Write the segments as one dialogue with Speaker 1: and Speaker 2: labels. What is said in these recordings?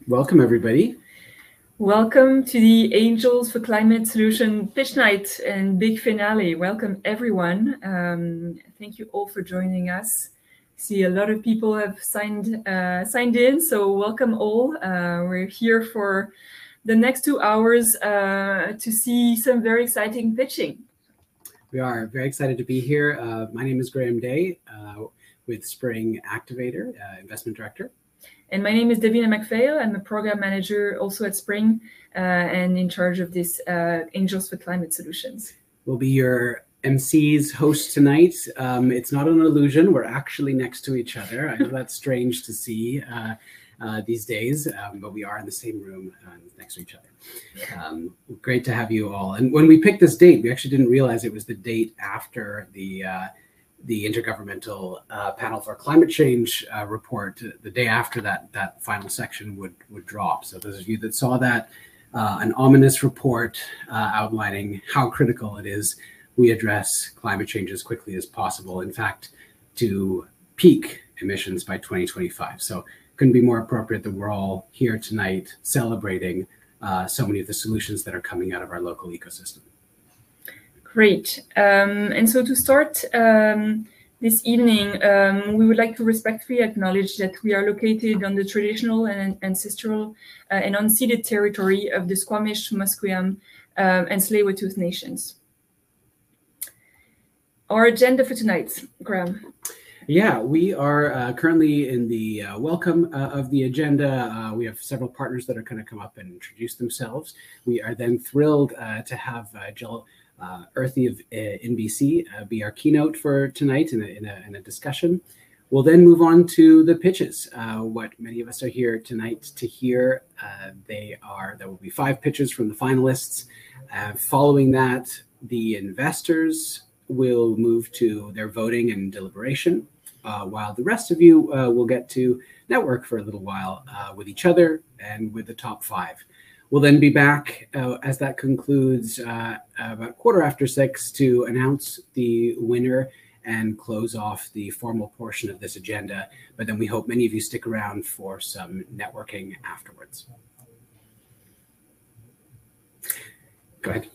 Speaker 1: Welcome, everybody.
Speaker 2: Welcome to the Angels for Climate Solution Pitch Night and big finale. Welcome, everyone. Thank you all for joining us. See, a lot of people have signed in, so welcome all. We're here for the next 2 hours to see some very exciting pitching.
Speaker 1: We are very excited to be here. My name is Graham Day with Spring Activator, Investment Director.
Speaker 2: And my name is Davina McPhail. I'm a program manager also at Spring and in charge of this Angels for Climate Solutions.
Speaker 1: We'll be your MCs host tonight. It's not an illusion. We're actually next to each other. I know that's strange to see these days, but we are in the same room next to each other. Great to have you all. And when we picked this date, we actually didn't realize it was the date after the Intergovernmental Panel for Climate Change report. The day after that final section would drop. So those of you that saw that, an ominous report outlining how critical it is we address climate change as quickly as possible. In fact, to peak emissions by 2025. So couldn't be more appropriate that we're all here tonight celebrating so many of the solutions that are coming out of our local ecosystem. Great.
Speaker 2: And so to start this evening, we would like to respectfully acknowledge that we are located on the traditional and ancestral and unceded territory of the Squamish, Musqueam, and Tsleil-Waututh nations. Our agenda for tonight, Graham.
Speaker 1: Yeah, we are currently in the welcome of the agenda. We have several partners that are going to come up and introduce themselves. We are then thrilled to have Jill Earthy of NBC be our keynote for tonight in a discussion. We'll then move on to the pitches. What many of us are here tonight to hear. There will be 5 pitches from the finalists. Following that, the investors will move to their voting and deliberation, while the rest of you will get to network for a little while with each other and with the top 5. We'll then be back as that concludes about 6:15 to announce the winner and close off the formal portion of this agenda. But then we hope many of you stick around for some networking afterwards. Go ahead.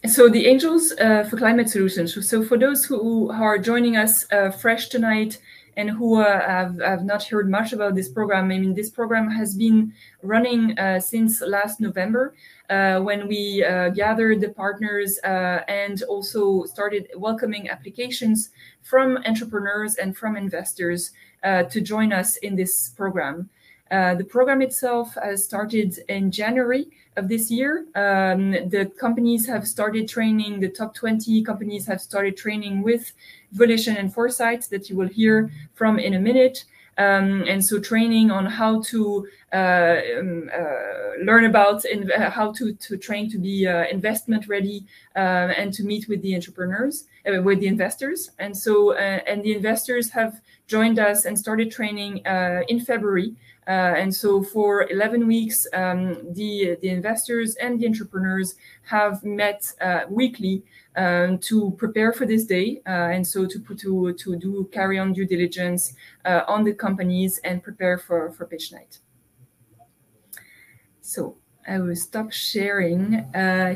Speaker 2: So the Angels for Climate Solutions. So for those who are joining us fresh tonight and who have not heard much about this program, I mean, this program has been running since last November when we gathered the partners and also started welcoming applications from entrepreneurs and from investors to join us in this program. The program itself has started in January of this year. The companies have started training, the top 20 companies have started training with Volition and Foresight that you will hear from in a minute. And so training on how to learn about how to train to be investment ready and to meet with the entrepreneurs, with the investors. And so and the investors have joined us and started training in February. And so for 11 weeks, the investors and the entrepreneurs have met weekly to prepare for this day, and so to carry on due diligence on the companies and prepare for pitch night. So I will stop sharing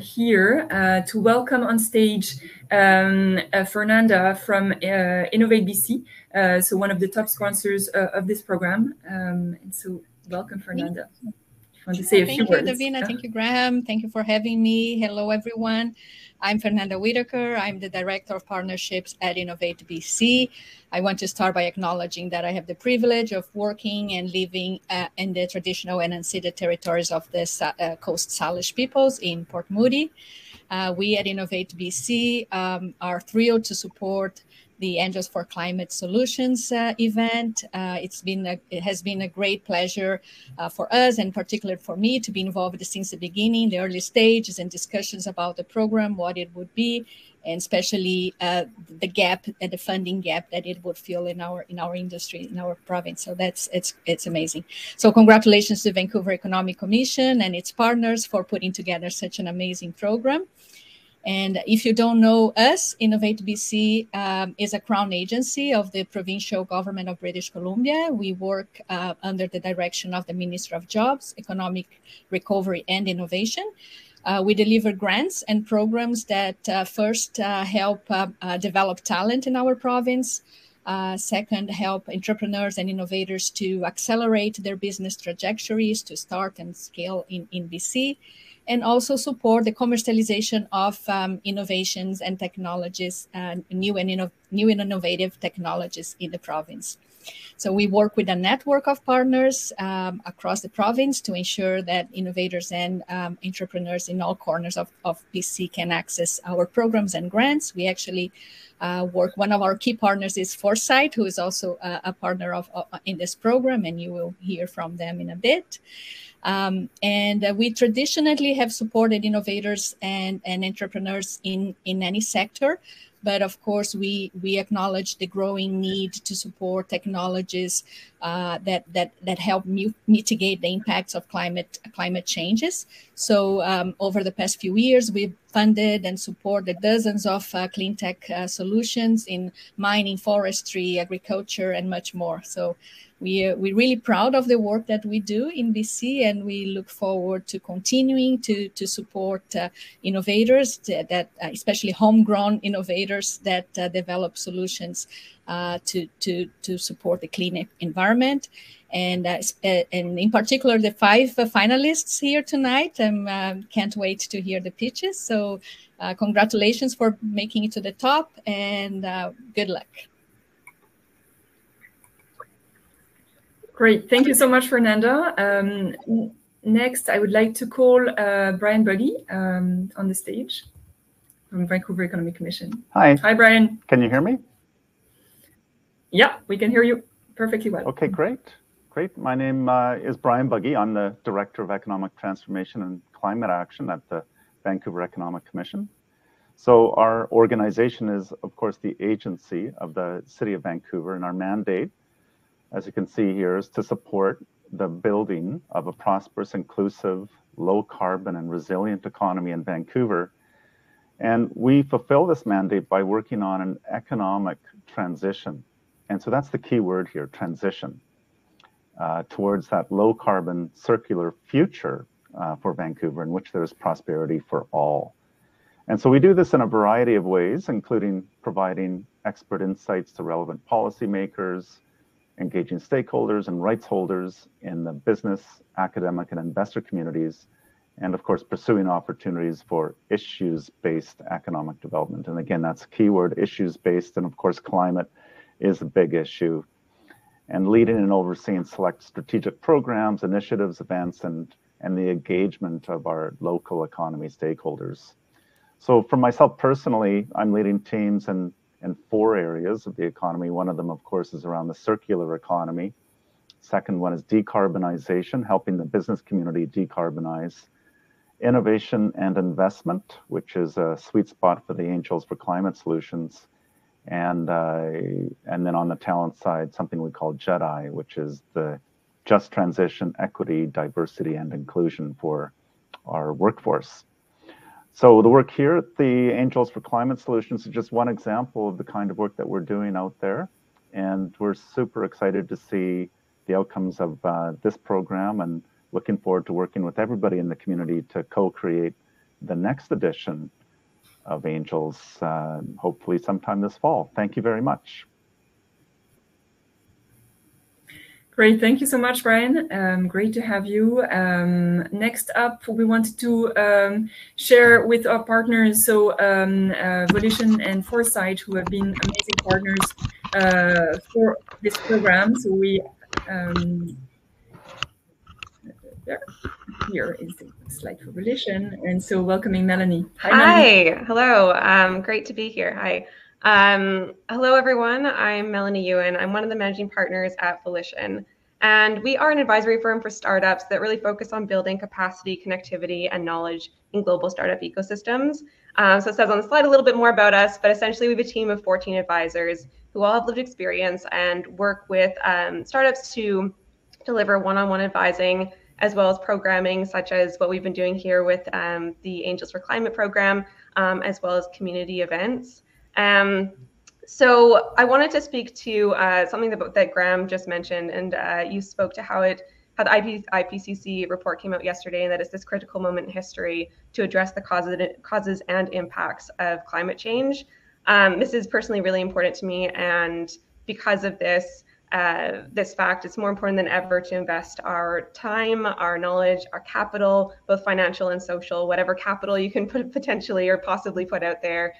Speaker 2: here to welcome on stage Fernanda from Innovate BC, so one of the top sponsors of this program. And so welcome, Fernanda. I want to say a few words.
Speaker 3: Thank you, Davina. Thank you, Graham. Thank you for having me. Hello, everyone. I'm Fernando Whitaker. I'm the Director of Partnerships at Innovate BC. I want to start by acknowledging that I have the privilege of working and living in the traditional and unceded territories of the Coast Salish peoples in Port Moody. We at Innovate BC are thrilled to support the Angels for Climate Solutions event. It has been a great pleasure for us, and particularly for me, to be involved since the beginning, the early stages and discussions about the program, what it would be, and especially the gap and the funding gap that it would fill in our industry, in our province. So it's amazing. So congratulations to Vancouver Economic Commission and its partners for putting together such an amazing program. And if you don't know us, Innovate BC is a crown agency of the provincial government of British Columbia. We work under the direction of the Minister of Jobs, Economic Recovery and Innovation. We deliver grants and programs that first help develop talent in our province. Second, help entrepreneurs and innovators to accelerate their business trajectories to start and scale in BC, and also support the commercialization of innovations and technologies, new and innovative technologies in the province. So we work with a network of partners across the province to ensure that innovators and entrepreneurs in all corners of BC can access our programs and grants. We actually work, one of our key partners is Foresight, who is also a partner in this program, and you will hear from them in a bit. We traditionally have supported innovators and entrepreneurs in any sector. But of course, we acknowledge the growing need to support technologies that help mitigate the impacts of climate changes. So over the past few years, we've funded and supported dozens of clean tech solutions in mining, forestry, agriculture, and much more. So we're really proud of the work that we do in BC, and we look forward to continuing to support innovators, that especially homegrown innovators that develop solutions to support the clean environment. And in particular, the 5 finalists here tonight, can't wait to hear the pitches. So congratulations for making it to the top, and good luck.
Speaker 2: Great. Thank you so much, Fernanda. Next, I would like to call Brian Buggy on the stage from Vancouver Economic Commission.
Speaker 4: Hi.
Speaker 2: Hi, Brian.
Speaker 4: Can you hear me?
Speaker 2: Yeah, we can hear you perfectly well.
Speaker 4: Okay, great. My name is Brian Buggy. I'm the Director of Economic Transformation and Climate Action at the Vancouver Economic Commission. So our organization is, of course, the agency of the City of Vancouver, and our mandate, as you can see here, is to support the building of a prosperous, inclusive, low carbon and resilient economy in Vancouver. And we fulfill this mandate by working on an economic transition. And so that's the key word here, transition, towards that low carbon circular future for Vancouver, in which there's prosperity for all. And so we do this in a variety of ways, including providing expert insights to relevant policymakers, engaging stakeholders and rights holders in the business, academic, and investor communities, and of course, pursuing opportunities for issues-based economic development. And again, that's a keyword, issues-based, and of course, climate is a big issue. And leading and overseeing select strategic programs, initiatives, events, and the engagement of our local economy stakeholders. So for myself personally, I'm leading teams in 4 areas of the economy. One of them, of course, is around the circular economy. Second one is decarbonization, helping the business community decarbonize. Innovation and investment, which is a sweet spot for the Angels for Climate Solutions. And then on the talent side, something we call JEDI, which is the just transition, equity, diversity, and inclusion for our workforce. So the work here at the Angels for Climate Solutions is just one example of the kind of work that we're doing out there. And we're super excited to see the outcomes of this program, and looking forward to working with everybody in the community to co-create the next edition of Angels, hopefully sometime this fall. Thank you very much.
Speaker 2: Great, thank you so much, Brian. Great to have you. Next up, we wanted to share with our partners, so Volition and Foresight, who have been amazing partners for this program. So we, here is the slide for Volition, and so welcoming Melanie.
Speaker 5: Hi, Melanie. Hello, great to be here. Hi. Hello, everyone. I'm Melanie Ewan. I'm one of the managing partners at Volition. And we are an advisory firm for startups that really focus on building capacity, connectivity, and knowledge in global startup ecosystems. So it says on the slide a little bit more about us, but essentially we have a team of 14 advisors who all have lived experience and work with startups to deliver one-on-one advising, as well as programming, such as what we've been doing here with the Angels for Climate program, as well as community events. So I wanted to speak to something that Graham just mentioned, and you spoke to how the IPCC report came out yesterday, and that it's this critical moment in history to address the causes and impacts of climate change. This is personally really important to me, and because of this fact, it's more important than ever to invest our time, our knowledge, our capital, both financial and social, whatever capital you can potentially or possibly put out there,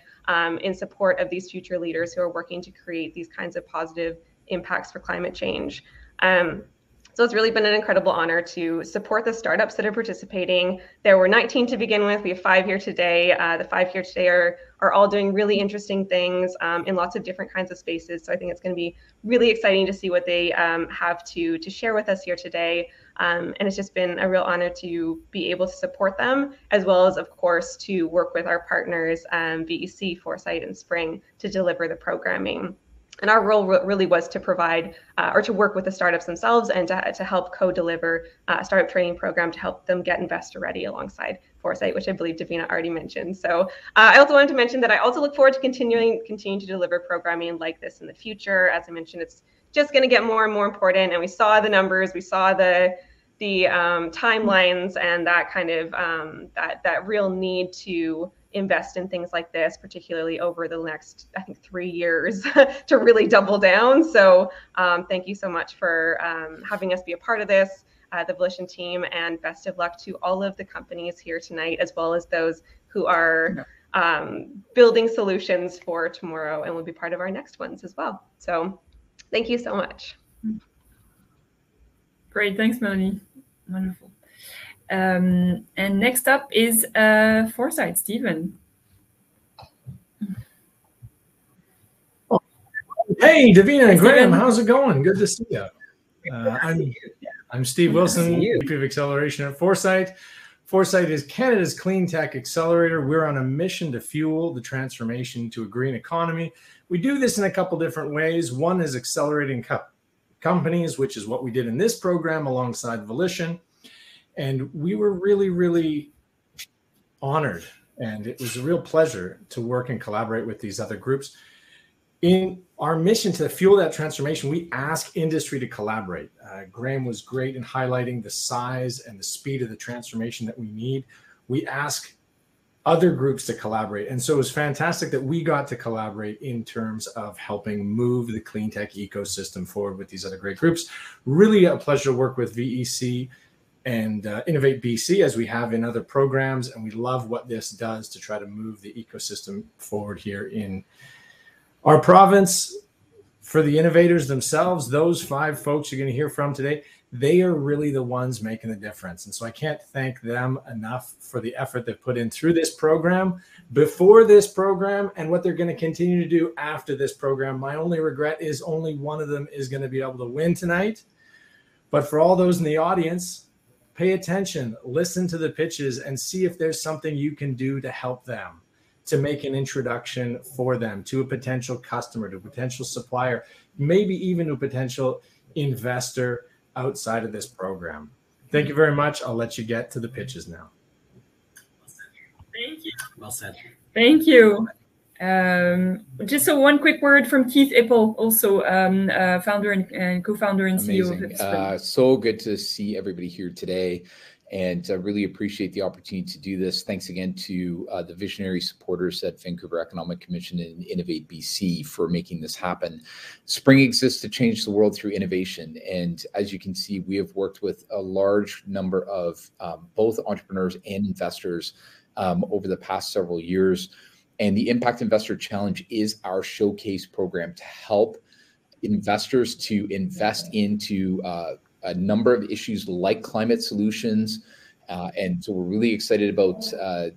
Speaker 5: in support of these future leaders who are working to create these kinds of positive impacts for climate change. So it's really been an incredible honor to support the startups that are participating. There were 19 to begin with. We have 5 here today. The 5 here today are all doing really interesting things in lots of different kinds of spaces. So I think it's going to be really exciting to see what they have to share with us here today. And it's just been a real honor to be able to support them, as well as, of course, to work with our partners, VEC, Foresight, and Spring, to deliver the programming. And our role really was to provide or to work with the startups themselves and to help co-deliver a startup training program to help them get investor ready alongside Foresight, which I believe Davina already mentioned. So I also wanted to mention that I also look forward to continuing to deliver programming like this in the future. As I mentioned, it's just going to get more and more important. And we saw the numbers, we saw the timelines, and that kind of that real need to invest in things like this, particularly over the next, I think, 3 years to really double down. So thank you so much for having us be a part of this, the Volition team, and best of luck to all of the companies here tonight, as well as those who are building solutions for tomorrow and will be part of our next ones as well. So thank you so much.
Speaker 2: Great, thanks, Melanie. Wonderful. And next up is Foresight, Stephen.
Speaker 6: Hey, Davina and Graham, how's it going? Good to see you. I'm Steve Wilson, VP of Acceleration at Foresight. Foresight is Canada's clean tech accelerator. We're on a mission to fuel the transformation to a green economy. We do this in a couple different ways. One is accelerating companies, which is what we did in this program alongside Volition. And we were really, really honored, and it was a real pleasure to work and collaborate with these other groups. In our mission to fuel that transformation, we ask industry to collaborate. Graham was great in highlighting the size and the speed of the transformation that we need. We ask other groups to collaborate. And so it was fantastic that we got to collaborate in terms of helping move the clean tech ecosystem forward with these other great groups. Really a pleasure to work with VEC and Innovate BC, as we have in other programs. And we love what this does to try to move the ecosystem forward here in our province. For the innovators themselves, those 5 folks you're going to hear from today, they are really the ones making the difference. And so I can't thank them enough for the effort they've put in through this program, before this program, and what they're going to continue to do after this program. My only regret is only one of them is going to be able to win tonight. But for all those in the audience, pay attention, listen to the pitches, and see if there's something you can do to help them, to make an introduction for them to a potential customer, to a potential supplier, maybe even a potential investor outside of this program. Thank you very much. I'll let you get to the pitches now.
Speaker 2: Thank you.
Speaker 1: Well said.
Speaker 2: Thank you. Just so one quick word from Keith Ippel, also founder and co-founder and CEO of Spring.
Speaker 7: So good to see everybody here today, and really appreciate the opportunity to do this. Thanks again to the visionary supporters at Vancouver Economic Commission and Innovate BC for making this happen. Spring exists to change the world through innovation. And as you can see, we have worked with a large number of both entrepreneurs and investors over the past several years. And the Impact Investor Challenge is our showcase program to help investors to invest into a number of issues like climate solutions. And so we're really excited about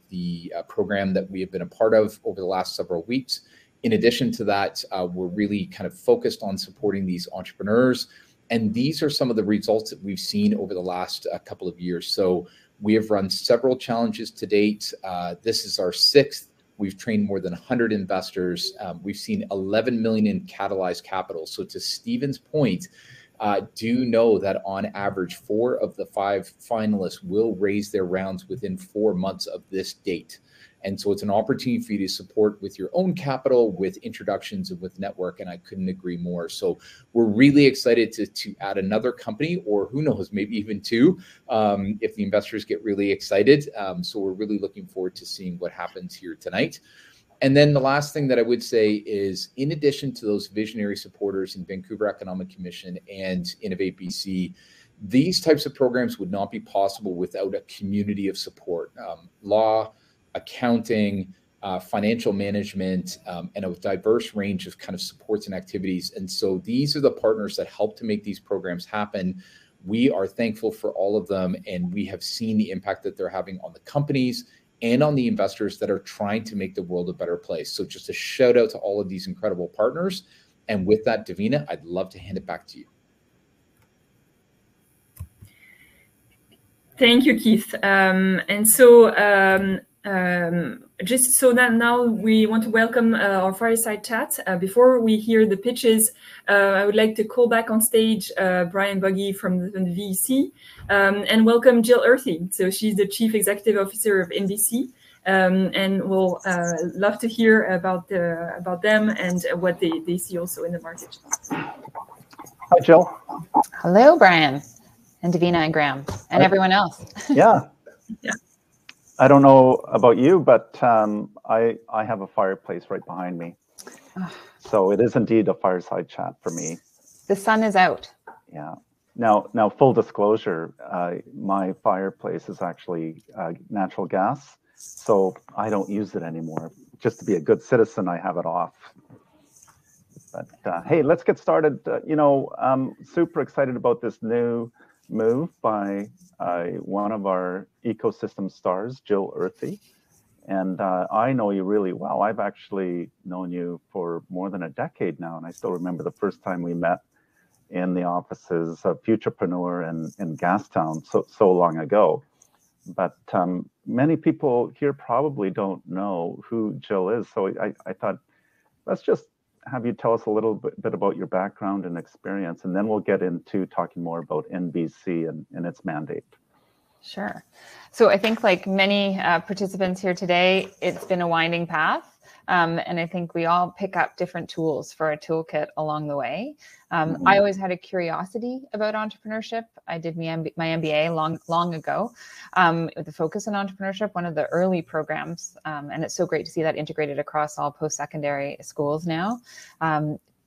Speaker 7: the program that we have been a part of over the last several weeks. In addition to that, we're really kind of focused on supporting these entrepreneurs. And these are some of the results that we've seen over the last couple of years. So we have run several challenges to date. This is our 6th. We've trained more than 100 investors. We've seen 11 million in catalyzed capital. So to Stephen's point, do know that on average, 4 of the 5 finalists will raise their rounds within 4 months of this date. And so it's an opportunity for you to support with your own capital, with introductions and with network. And I couldn't agree more. So we're really excited to add another company, or who knows, maybe even 2, if the investors get really excited. So we're really looking forward to seeing what happens here tonight. And then the last thing that I would say is, in addition to those visionary supporters in Vancouver Economic Commission and Innovate BC, these types of programs would not be possible without a community of support. Law, accounting, financial management, and a diverse range of kind of supports and activities. And so these are the partners that help to make these programs happen. We are thankful for all of them, and we have seen the impact that they're having on the companies and on the investors that are trying to make the world a better place. So just a shout out to all of these incredible partners. And with that, Davina, I'd love to hand it back to you.
Speaker 2: Thank you, Keith. And so just so that now we want to welcome our Fireside Chat. Before we hear the pitches, I would like to call back on stage Brian Buggy from the VC and welcome Jill Earthy. So she's the Chief Executive Officer of NBC, and we'll love to hear about them and what they see also in the market.
Speaker 4: Hi, Jill.
Speaker 8: Hello, Brian, and Davina and Graham, and everyone else.
Speaker 4: Yeah.
Speaker 2: Yeah.
Speaker 4: I don't know about you, but I have a fireplace right behind me. So it is indeed a fireside chat for me.
Speaker 8: The sun is out.
Speaker 4: Yeah. Now, full disclosure, my fireplace is actually natural gas, so I don't use it anymore. Just to be a good citizen, I have it off. But hey, let's get started. I'm super excited about this new move by one of our ecosystem stars, Jill Earthy. And I know you really well. I've actually known you for more than a decade now, and I still remember the first time we met in the offices of Futurepreneur in Gastown so long ago. But many people here probably don't know who Jill is. So I thought, let's just have you tell us a little bit about your background and experience, and then we'll get into talking more about NBC and its mandate.
Speaker 8: Sure. So I think, like many participants here today, it's been a winding path. And I think we all pick up different tools for a toolkit along the way. I always had a curiosity about entrepreneurship. I did my MBA long ago with a focus on entrepreneurship, one of the early programs. And it's so great to see that integrated across all post-secondary schools now.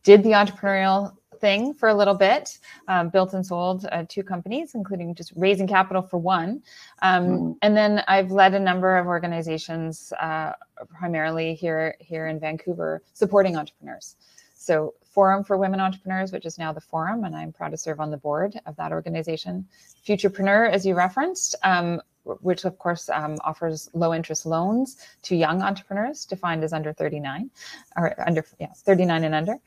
Speaker 8: Did the entrepreneurial thing for a little bit, built and sold 2 companies, including just raising capital for one. And then I've led a number of organizations, primarily here in Vancouver, supporting entrepreneurs. So Forum for Women Entrepreneurs, which is now the Forum, and I'm proud to serve on the board of that organization. Futurepreneur, as you referenced, which of course offers low interest loans to young entrepreneurs defined as under 39 or 39 and under.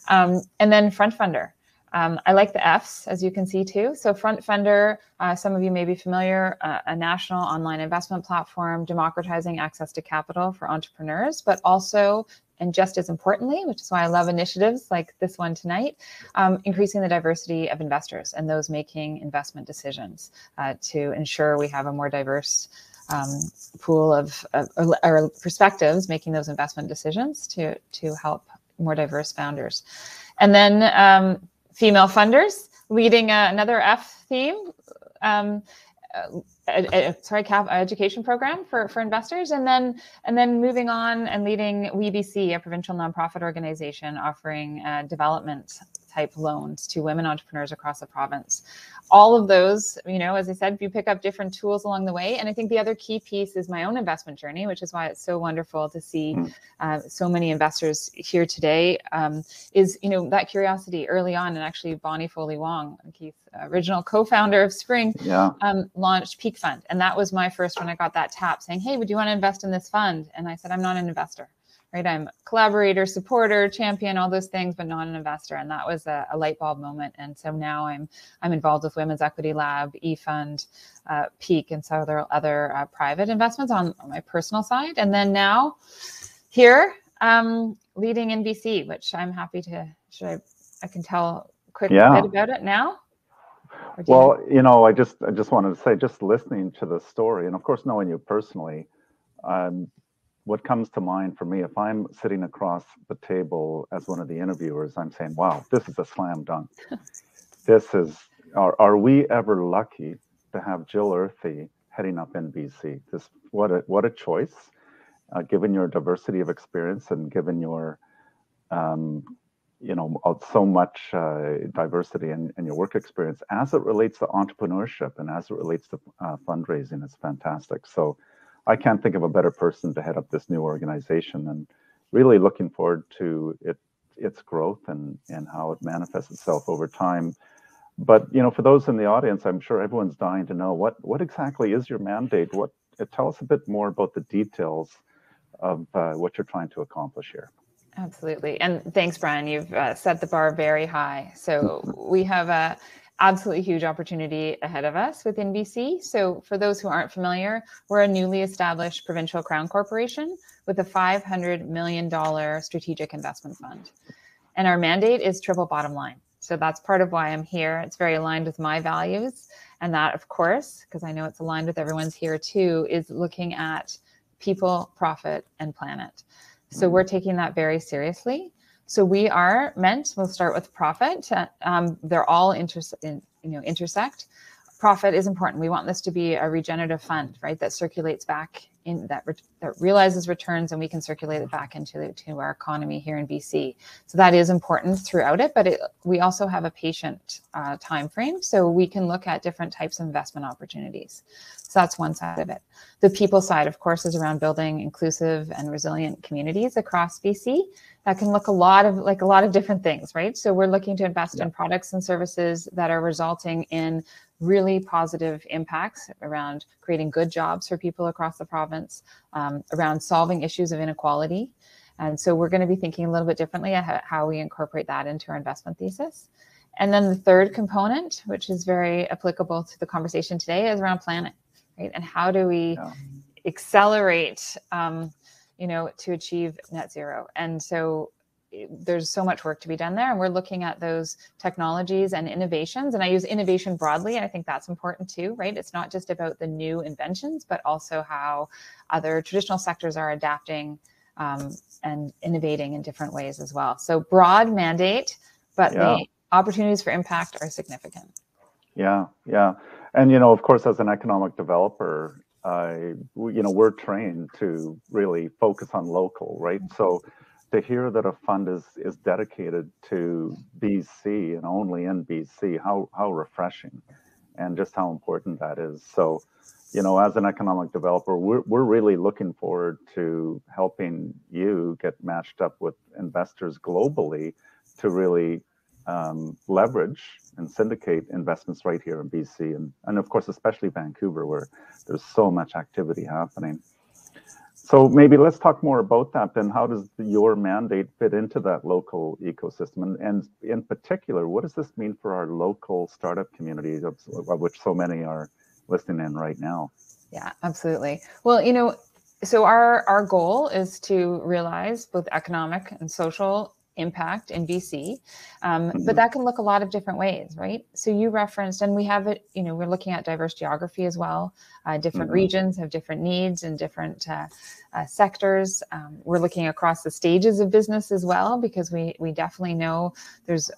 Speaker 8: And then Front Funder. I like the F's, as you can see too. So Front Funder, some of you may be familiar, a national online investment platform democratizing access to capital for entrepreneurs, but also, and just as importantly, which is why I love initiatives like this one tonight, increasing the diversity of investors and those making investment decisions to ensure we have a more diverse pool of or perspectives making those investment decisions to help more diverse founders. And then female funders, leading another F theme, education program for investors, and then moving on and leading WeBC, a provincial nonprofit organization offering development type loans to women entrepreneurs across the province. All of those, as I said, you pick up different tools along the way. And I think the other key piece is my own investment journey, which is why it's so wonderful to see so many investors here today, is, that curiosity early on. And actually Bonnie Foley Wong, Keith, original co-founder of Spring, launched Peak Fund. And that was my first when I got that tap saying, hey, would you want to invest in this fund? And I said, I'm not an investor. Right, I'm a collaborator, supporter, champion, all those things, but not an investor. And that was a light bulb moment. And so now I'm involved with Women's Equity Lab, eFund, Peak, and several other private investments on my personal side. And then now here, leading NBC, which I'm happy to, I can tell quick bit about it now?
Speaker 4: Well, you know, I just wanted to say, just listening to the story, and of course knowing you personally, what comes to mind for me, if I'm sitting across the table as one of the interviewers, I'm saying, wow, this is a slam dunk. This is, are we ever lucky to have Jill Earthy heading up NBC? This, what a choice, given your diversity of experience and given your, you know, so much diversity in your work experience as it relates to entrepreneurship and as it relates to fundraising. It's fantastic. So I can't think of a better person to head up this new organization, and really looking forward to its growth and how it manifests itself over time. But, you know, for those in the audience, I'm sure everyone's dying to know what exactly is your mandate? Tell us a bit more about the details of what you're trying to accomplish here.
Speaker 8: Absolutely. And thanks, Brian. You've set the bar very high. So we have a absolutely huge opportunity ahead of us with NBC. So for those who aren't familiar, we're a newly established provincial crown corporation with a $500 million strategic investment fund. And our mandate is triple bottom line. So that's part of why I'm here. It's very aligned with my values. And that, of course, because I know it's aligned with everyone's here too, is looking at people, profit, and planet. So we're taking that very seriously. So we are meant, we'll start with profit. They're all intersect. Profit is important. We want this to be a regenerative fund, right? That circulates back in, that realizes returns, and we can circulate it back into our economy here in BC. So that is important throughout it, but we also have a patient time frame, so we can look at different types of investment opportunities. So that's one side of it. The people side, of course, is around building inclusive and resilient communities across BC. That can look a lot of different things, right? So we're looking to invest in products and services that are resulting in really positive impacts around creating good jobs for people across the province, around solving issues of inequality. And so we're going to be thinking a little bit differently at how we incorporate that into our investment thesis. And then the third component, which is very applicable to the conversation today, is around planet, right? And how do we accelerate, to achieve net zero? And so there's so much work to be done there, and we're looking at those technologies and innovations. And I use innovation broadly, and I think that's important too, right? It's not just about the new inventions, but also how other traditional sectors are adapting and innovating in different ways as well. So broad mandate, but the opportunities for impact are significant.
Speaker 4: Yeah. And, of course, as an economic developer, we're trained to really focus on local, right? So to hear that a fund is dedicated to BC and only in BC, how refreshing, and just how important that is. So, as an economic developer, we're really looking forward to helping you get matched up with investors globally to really leverage and syndicate investments right here in BC, and of course, especially Vancouver, where there's so much activity happening. So maybe let's talk more about that then. How does your mandate fit into that local ecosystem? And in particular, what does this mean for our local startup communities, of which so many are listening in right now?
Speaker 8: Yeah, absolutely. Well, so our goal is to realize both economic and social impact in BC, but that can look a lot of different ways, right? So you referenced, and we have it, we're looking at diverse geography as well. Different regions have different needs and different sectors. We're looking across the stages of business as well, because we definitely know there's,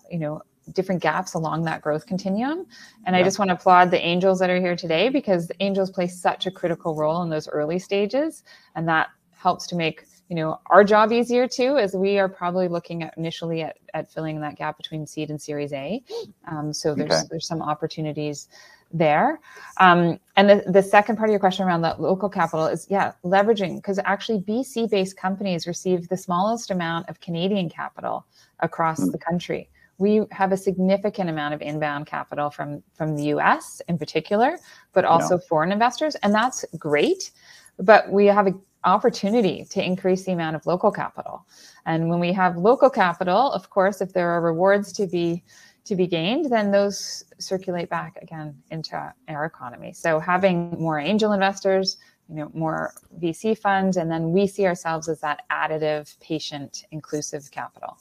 Speaker 8: different gaps along that growth continuum. And I just want to applaud the angels that are here today, because the angels play such a critical role in those early stages, and that helps to make our job easier too, as we are probably looking at initially at filling that gap between seed and Series A. So there's some opportunities there. And the second part of your question around that local capital is, leveraging, because actually BC-based companies receive the smallest amount of Canadian capital across the country. We have a significant amount of inbound capital from the US in particular, but also foreign investors, and that's great. But we have an opportunity to increase the amount of local capital. And when we have local capital, of course, if there are rewards to be gained, then those circulate back again into our economy. So having more angel investors, more VC funds, and then we see ourselves as that additive, patient, inclusive capital.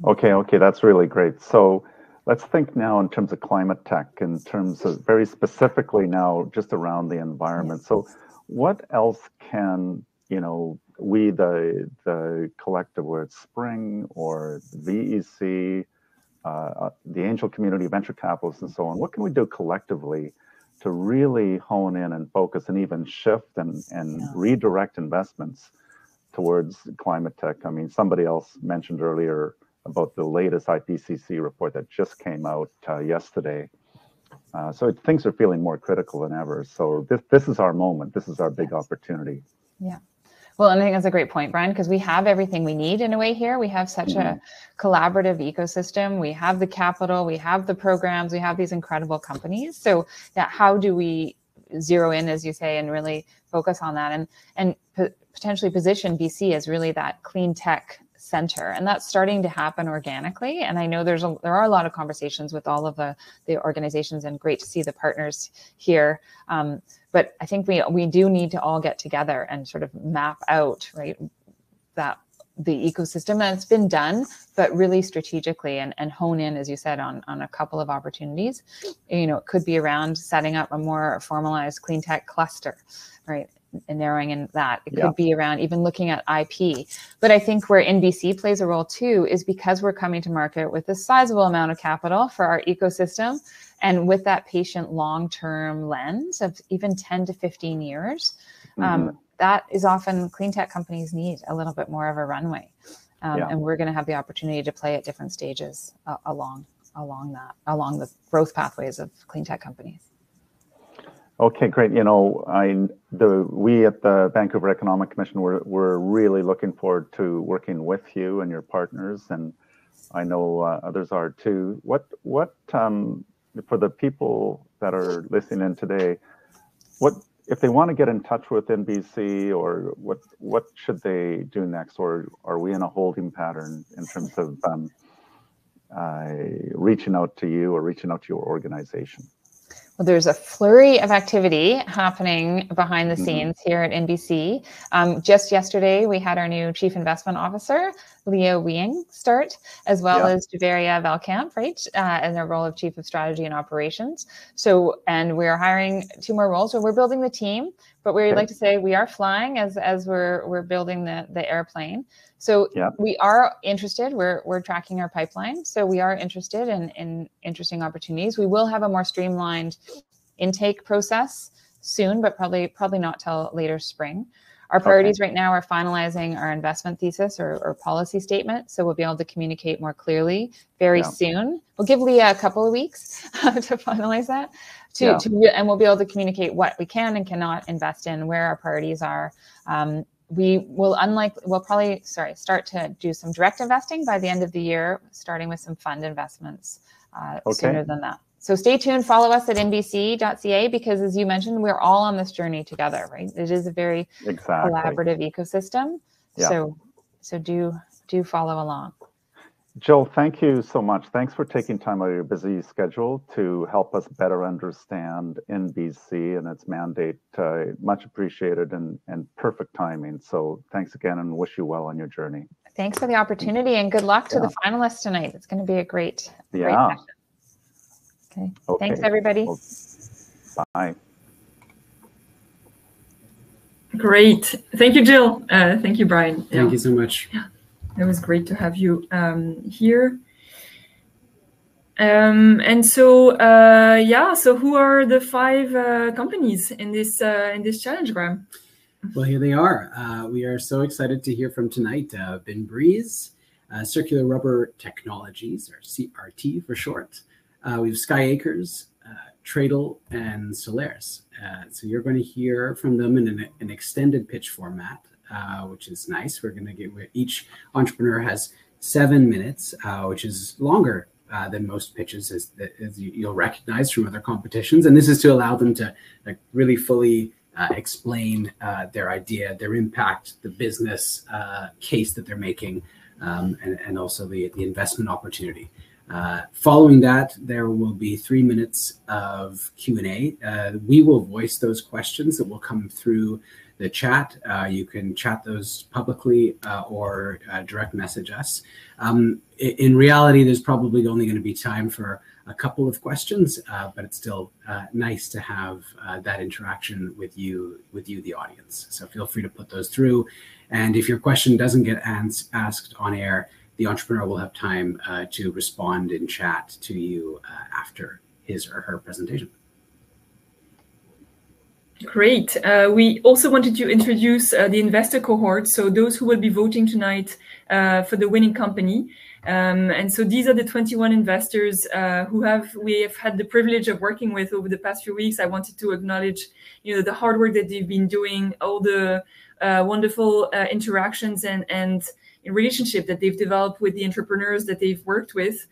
Speaker 4: Okay, that's really great. So let's think now in terms of climate tech, in terms of very specifically now just around the environment. So what else can, we, the collective, whether it's Spring or VEC, the angel community, venture capitalists and so on, what can we do collectively to really hone in and focus and even shift and redirect investments towards climate tech? I mean, somebody else mentioned earlier about the latest IPCC report that just came out yesterday. So things are feeling more critical than ever. So this is our moment. This is our big opportunity.
Speaker 8: Yeah. Well, and I think that's a great point, Brian, because we have everything we need in a way here. We have such a collaborative ecosystem. We have the capital, we have the programs, we have these incredible companies. So how do we zero in, as you say, and really focus on that and potentially position BC as really that clean tech center? And that's starting to happen organically. And I know there are a lot of conversations with all of the organizations, and great to see the partners here. But I think we do need to all get together and sort of map out, right, that the ecosystem, and it's been done, but really strategically and hone in, as you said, on a couple of opportunities. It could be around setting up a more formalized clean tech cluster, right? And narrowing in that. It could be around even looking at IP. But I think where NBC plays a role too is because we're coming to market with a sizable amount of capital for our ecosystem, and with that patient long-term lens of even 10 to 15 years, that is often clean tech companies need a little bit more of a runway. And we're going to have the opportunity to play at different stages along the growth pathways of clean tech companies.
Speaker 4: Okay, great. We at the Vancouver Economic Commission, we're really looking forward to working with you and your partners, and I know others are too. What for the people that are listening in today, what if they want to get in touch with NBC, or what should they do next, or are we in a holding pattern in terms of reaching out to you or reaching out to your organization?
Speaker 8: Well, there's a flurry of activity happening behind the scenes here at NBC. Just yesterday, we had our new Chief Investment Officer, Leah Weing, start, as well as Javeria Velkamp, right, in their role of Chief of Strategy and Operations. So, and we're hiring 2 more roles. So we're building the team, but we like to say we are flying as we're building the airplane. So we are interested. We're tracking our pipeline. So we are interested in interesting opportunities. We will have a more streamlined intake process soon, but probably not till later spring. Our priorities right now are finalizing our investment thesis or policy statement. So we'll be able to communicate more clearly very soon. We'll give Leah a couple of weeks to finalize that, and we'll be able to communicate what we can and cannot invest in, where our priorities are. We will probably start to do some direct investing by the end of the year, starting with some fund investments sooner than that. So stay tuned, follow us at nbc.ca, because as you mentioned, we're all on this journey together, right? It is a very collaborative ecosystem. So do follow along.
Speaker 4: Jill, thank you so much. Thanks for taking time out of your busy schedule to help us better understand NBC and its mandate. Much appreciated and perfect timing. So thanks again, and wish you well on your journey.
Speaker 8: Thanks for the opportunity, and good luck to the finalists tonight. It's going to be a great session. Okay. Thanks, everybody.
Speaker 4: Well, bye.
Speaker 2: Great. Thank you, Jill. Thank you, Brian.
Speaker 1: Thank you so much.
Speaker 2: Yeah. It was great to have you here. And so, so who are the 5 companies in this challenge, Graham?
Speaker 1: Well, here they are. We are so excited to hear from tonight. Inbreeze, Circular Rubber Technologies, or CRT for short. We have Skyacres, Tradel, and Solaire. So you're going to hear from them in an extended pitch format, which is nice. We're going to get where each entrepreneur has 7 minutes, which is longer than most pitches, as you'll recognize from other competitions. And this is to allow them to really fully explain their idea, their impact, the business case that they're making, and also the investment opportunity. Following that, there will be 3 minutes of Q&A. We will voice those questions that will come through the chat. You can chat those publicly or direct message us. In reality, there's probably only going to be time for a couple of questions, but it's still nice to have that interaction with you, the audience. So feel free to put those through. And if your question doesn't get asked on air, the entrepreneur will have time to respond in chat to you after his or her presentation.
Speaker 2: Great. We also wanted to introduce the investor cohort, so those who will be voting tonight for the winning company. And so these are the 21 investors we have had the privilege of working with over the past few weeks. I wanted to acknowledge, the hard work that they've been doing, all the wonderful interactions and relationship that they've developed with the entrepreneurs that they've worked with.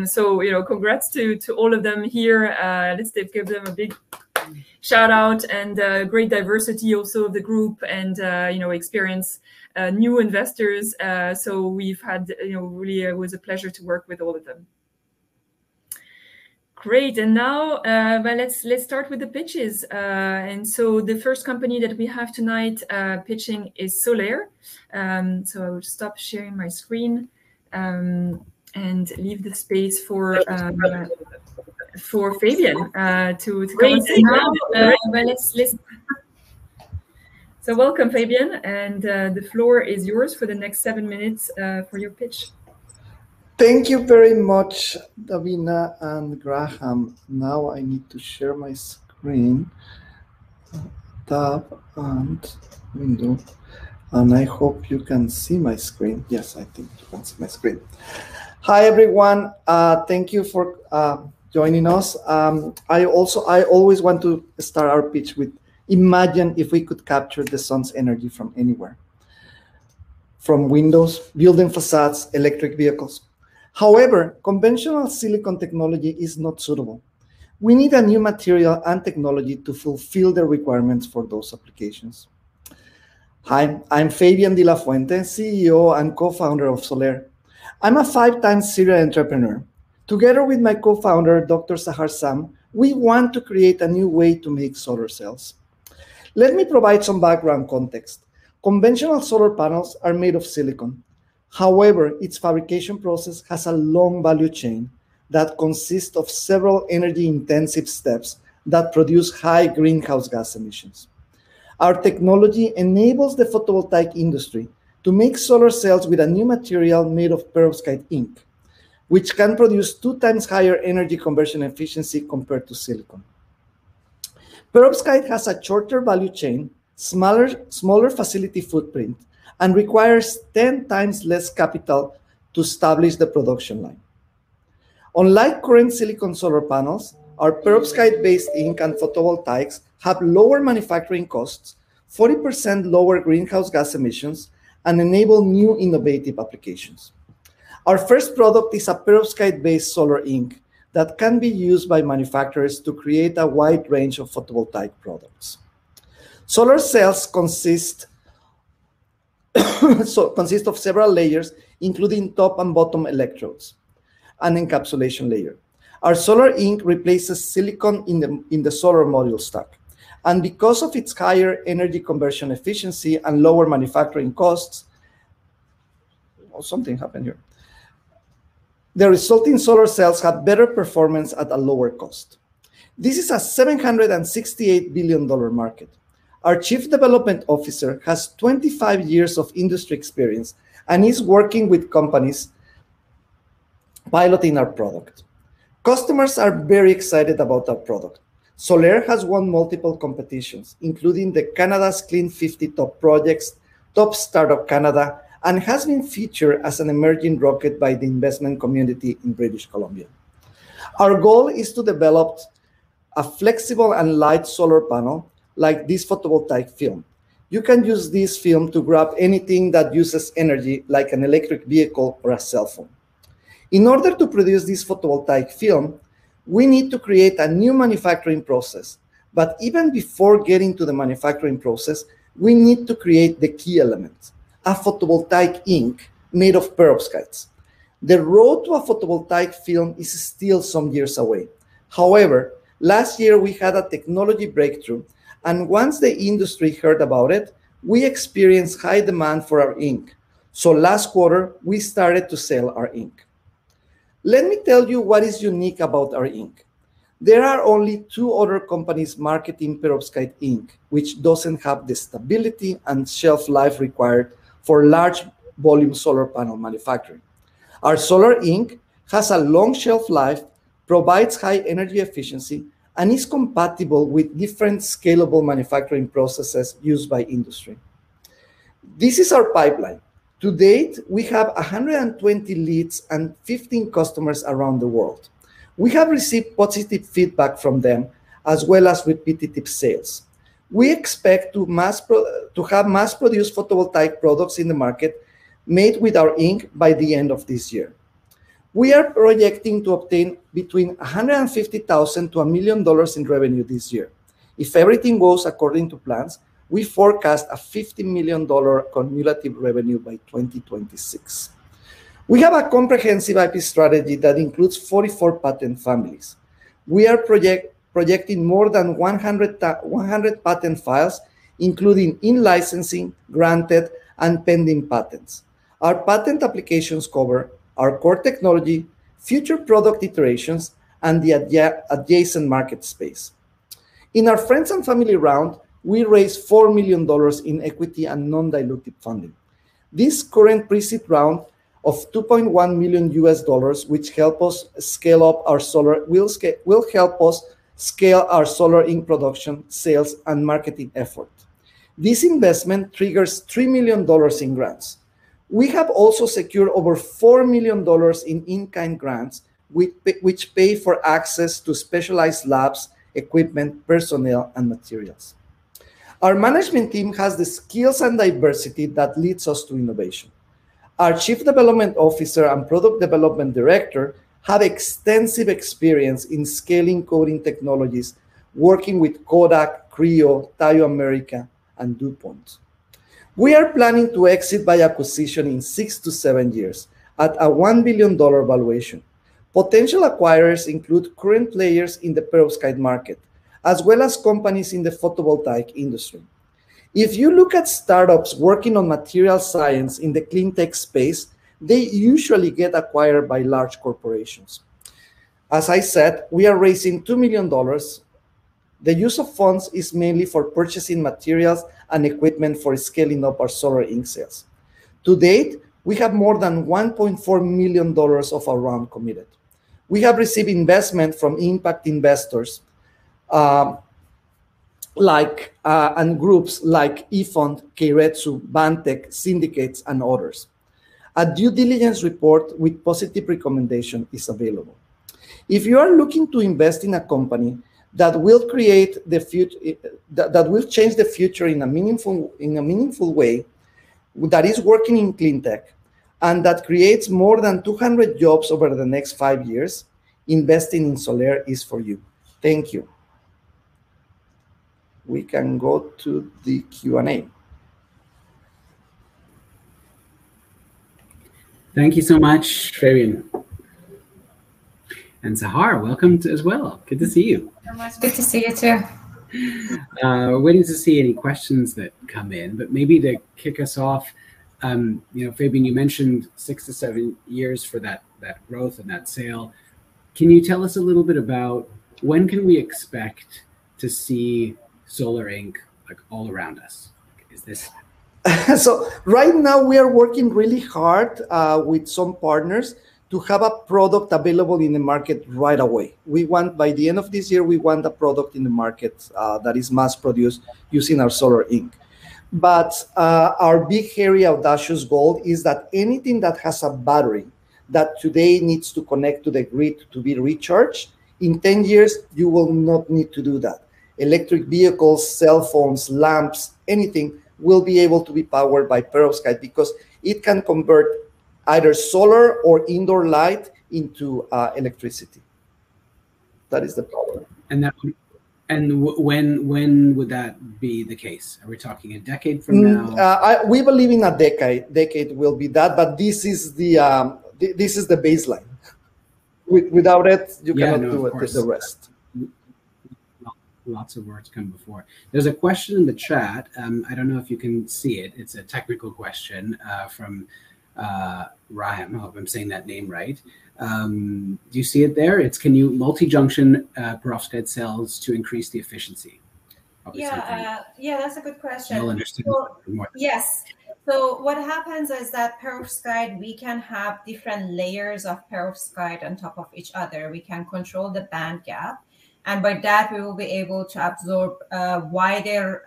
Speaker 2: So, congrats to all of them here. Let's give them a big shout out, and great diversity also of the group, and experience new investors. So we've had really it was a pleasure to work with all of them. Great, and now let's start with the pitches. And so the first company that we have tonight pitching is Solaire. So I will stop sharing my screen and leave the space for Fabian to come and say now. So welcome, Fabian, and the floor is yours for the next 7 minutes for your pitch.
Speaker 9: Thank you very much, Davina and Graham. Now I need to share my screen, tab and window, and I hope you can see my screen. Yes, I think you can see my screen. Hi, everyone. Thank you for joining us. I always want to start our pitch with, imagine if we could capture the sun's energy from anywhere, from windows, building facades, electric vehicles. However, conventional silicon technology is not suitable. We need a new material and technology to fulfill the requirements for those applications. Hi, I'm Fabian de la Fuente, CEO and co-founder of Solaire. I'm a 5-time serial entrepreneur. Together with my co-founder, Dr. Sahar Sam, we want to create a new way to make solar cells. Let me provide some background context. Conventional solar panels are made of silicon. However, its fabrication process has a long value chain that consists of several energy-intensive steps that produce high greenhouse gas emissions. Our technology enables the photovoltaic industry to make solar cells with a new material made of perovskite ink, which can produce 2 times higher energy conversion efficiency compared to silicon. Perovskite has a shorter value chain, smaller facility footprint, and requires 10 times less capital to establish the production line. Unlike current silicon solar panels, our perovskite-based ink and photovoltaics have lower manufacturing costs, 40% lower greenhouse gas emissions, and enable new innovative applications. Our first product is a perovskite-based solar ink that can be used by manufacturers to create a wide range of photovoltaic products. Solar cells consist of several layers, including top and bottom electrodes, and encapsulation layer. Our solar ink replaces silicon in the solar module stack. And because of its higher energy conversion efficiency and lower manufacturing costs, something happened here. The resulting solar cells have better performance at a lower cost. This is a $768 billion market. Our Chief Development Officer has 25 years of industry experience and is working with companies piloting our product. Customers are very excited about our product. Solaire has won multiple competitions, including the Canada's Clean 50 Top Projects, Top Startup Canada, and has been featured as an emerging rocket by the investment community in British Columbia. Our goal is to develop a flexible and light solar panel like this photovoltaic film. You can use this film to grab anything that uses energy, like an electric vehicle or a cell phone. In order to produce this photovoltaic film, we need to create a new manufacturing process. But even before getting to the manufacturing process, we need to create the key element, a photovoltaic ink made of perovskites. The road to a photovoltaic film is still some years away. However, last year we had a technology breakthrough, And once the industry heard about it, we experienced high demand for our ink. So last quarter, we started to sell our ink. Let me tell you what is unique about our ink. There are only 2 other companies marketing perovskite ink, which doesn't have the stability and shelf life required for large volume solar panel manufacturing. Our solar ink has a long shelf life, provides high energy efficiency, and is compatible with different scalable manufacturing processes used by industry. This is our pipeline. To date, we have 120 leads and 15 customers around the world. We have received positive feedback from them, as well as repetitive sales. We expect to have mass-produced photovoltaic products in the market made with our ink by the end of this year. We are projecting to obtain between $150,000 to $1 million in revenue this year. If everything goes according to plans, we forecast a $50 million cumulative revenue by 2026. We have a comprehensive IP strategy that includes 44 patent families. We are projecting more than 100 patent files, including in-licensing, granted, and pending patents. Our patent applications cover our core technology, future product iterations, and the adjacent market space. In our friends and family round, we raised $4 million in equity and non-dilutive funding. This current pre-seed round of $2.1 million US, which help us scale up our solar, will help us scale our solar ink production, sales, and marketing effort. This investment triggers $3 million in grants. We have also secured over $4 million in in-kind grants, which pay for access to specialized labs, equipment, personnel, and materials. Our management team has the skills and diversity that leads us to innovation. Our Chief Development Officer and Product Development Director have extensive experience in scaling coding technologies, working with Kodak, Creo, Tayo America, and DuPont. We are planning to exit by acquisition in 6 to 7 years at a $1 billion valuation. Potential acquirers include current players in the perovskite market, as well as companies in the photovoltaic industry. If you look at startups working on material science in the clean tech space, they usually get acquired by large corporations. As I said, we are raising $2 million. The use of funds is mainly for purchasing materials and equipment for scaling up our solar ink sales. To date, we have more than $1.4 million of our round committed. We have received investment from impact investors and groups like eFund, Keiretsu, Bantech, syndicates, and others. A due diligence report with positive recommendation is available. If you are looking to invest in a company that will create the future, that will change the future in a meaningful way, that is working in clean tech, and that creates more than 200 jobs over the next 5 years, investing in Solaire is for you. Thank you. We can go to the Q&A.
Speaker 1: Thank you so much, Fabian. And Zahar, welcome as well. Good to see you.
Speaker 2: Good to see you too.
Speaker 1: Waiting to see any questions that come in, but maybe to kick us off, Fabian, you mentioned 6 to 7 years for that growth and that sale. Can you tell us a little bit about when can we expect to see solar ink like all around us? Is this?
Speaker 9: So right now we are working really hard with some partners to have a product available in the market right away. We want, by the end of this year, we want a product in the market that is mass produced using our solar ink. But our big, hairy, audacious goal is that anything that has a battery that today needs to connect to the grid to be recharged, in 10 years, you will not need to do that. Electric vehicles, cell phones, lamps, anything will be able to be powered by perovskite because it can convert either solar or indoor light into electricity. That is the power.
Speaker 1: And when would that be the case? Are we talking a decade from now?
Speaker 9: We believe in a decade will be that, but this is the baseline. Without it, you cannot do it with the rest.
Speaker 1: lots of words come before. There's a question in the chat. I don't know if you can see it. It's a technical question from Ryan. I hope I'm saying that name right. Do you see it there? It's, can you multi-junction perovskite cells to increase the efficiency?
Speaker 10: Yeah, that's a good question.
Speaker 1: You'll understand more.
Speaker 10: Yes. So what happens is that perovskite, we can have different layers of perovskite on top of each other. We can control the band gap. And by that, we will be able to absorb a wider,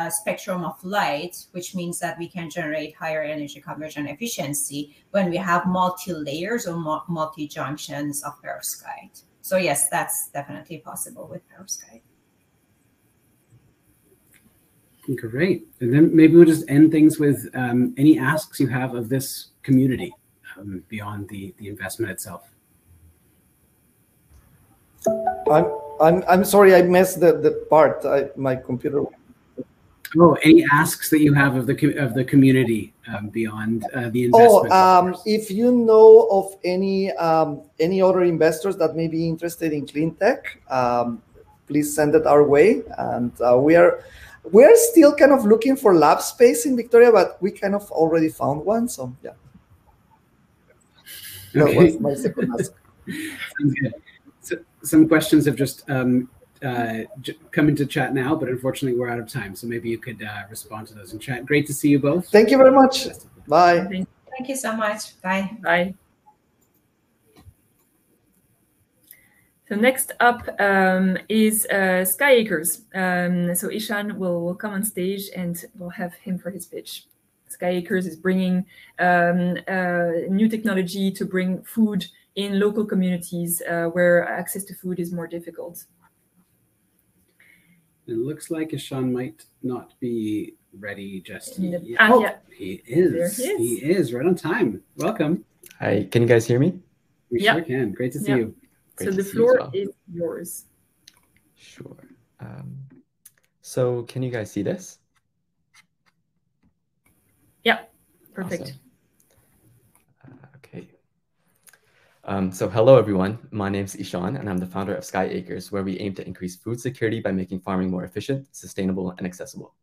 Speaker 10: spectrum of light, which means that we can generate higher energy conversion efficiency when we have multi-layers or multi-junctions of perovskite. So yes, that's definitely possible with perovskite.
Speaker 1: Great. And then maybe we'll just end things with any asks you have of this community beyond the investment itself.
Speaker 9: I'm sorry, I missed the part. My computer.
Speaker 1: Oh, any asks that you have of the community beyond the investment?
Speaker 9: Oh, if you know of any other investors that may be interested in clean tech, please send it our way. And we're still kind of looking for lab space in Victoria, but we kind of already found one. So yeah, that was my second ask.
Speaker 1: Sounds good. So, some questions have just come into chat now, but unfortunately we're out of time. So maybe you could respond to those in chat. Great to see you both.
Speaker 9: Thank you very much. Bye.
Speaker 10: Thank you so much. Bye.
Speaker 2: Bye. So next up is Skyacres. So Ishan will come on stage and we'll have him for his pitch. Skyacres is bringing new technology to bring food in local communities where access to food is more difficult.
Speaker 1: It looks like Ishan might not be ready just yet.
Speaker 2: Yeah.
Speaker 1: He is. He is right on time. Welcome.
Speaker 11: Hi, can you guys hear me?
Speaker 1: We sure can. Great to see you.
Speaker 2: So the floor is yours.
Speaker 11: Sure. So can you guys see this?
Speaker 2: Yeah, perfect.
Speaker 11: Awesome. Okay. So hello, everyone. My name is Ishan, and I'm the founder of Skyacres, where we aim to increase food security by making farming more efficient, sustainable, and accessible.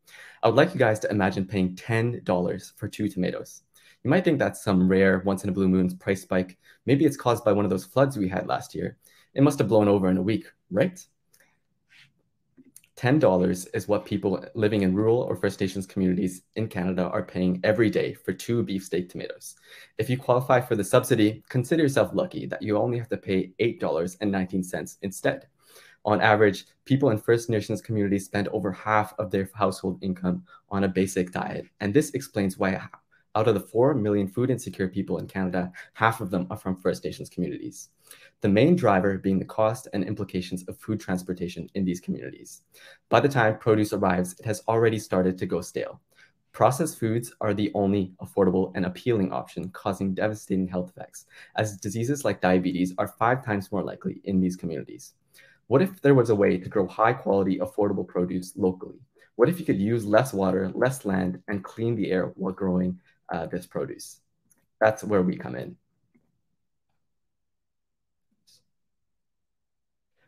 Speaker 11: I would like you guys to imagine paying $10 for 2 tomatoes. You might think that's some rare, once-in-a-blue-moon price spike. Maybe it's caused by one of those floods we had last year. It must have blown over in a week, right? $10 is what people living in rural or First Nations communities in Canada are paying every day for 2 beefsteak tomatoes. If you qualify for the subsidy, consider yourself lucky that you only have to pay $8.19 instead. On average, people in First Nations communities spend over half of their household income on a basic diet. And this explains why out of the 4 million food insecure people in Canada, half of them are from First Nations communities. The main driver being the cost and implications of food transportation in these communities. By the time produce arrives, it has already started to go stale. Processed foods are the only affordable and appealing option, causing devastating health effects, as diseases like diabetes are 5 times more likely in these communities. What if there was a way to grow high-quality, affordable produce locally? What if you could use less water, less land, and clean the air while growing this produce? That's where we come in.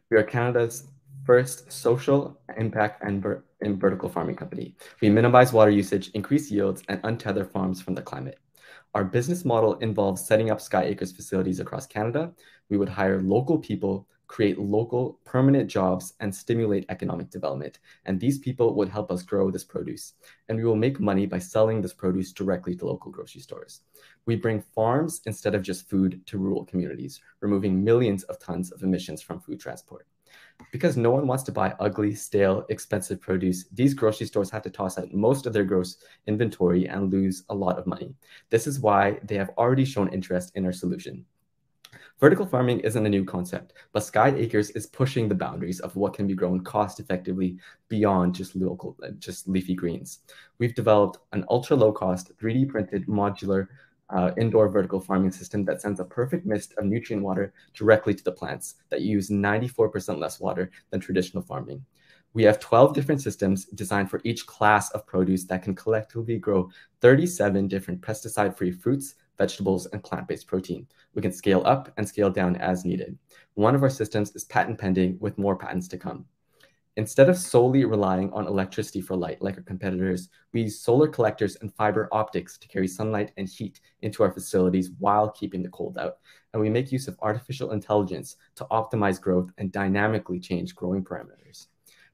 Speaker 11: We are Canada's first social impact and vertical farming company. We minimize water usage, increase yields, and untether farms from the climate. Our business model involves setting up Skyacres facilities across Canada. We would hire local people, create local permanent jobs, and stimulate economic development. And these people would help us grow this produce. And we will make money by selling this produce directly to local grocery stores. We bring farms instead of just food to rural communities, removing millions of tons of emissions from food transport. Because no one wants to buy ugly, stale, expensive produce, these grocery stores have to toss out most of their gross inventory and lose a lot of money. This is why they have already shown interest in our solution. Vertical farming isn't a new concept, but Skyacres is pushing the boundaries of what can be grown cost-effectively beyond just leafy greens. We've developed an ultra-low-cost, 3D printed, modular indoor vertical farming system that sends a perfect mist of nutrient water directly to the plants that use 94% less water than traditional farming. We have 12 different systems designed for each class of produce that can collectively grow 37 different pesticide-free fruits, vegetables, and plant-based protein. We can scale up and scale down as needed. One of our systems is patent pending with more patents to come. Instead of solely relying on electricity for light like our competitors, we use solar collectors and fiber optics to carry sunlight and heat into our facilities while keeping the cold out. And we make use of artificial intelligence to optimize growth and dynamically change growing parameters.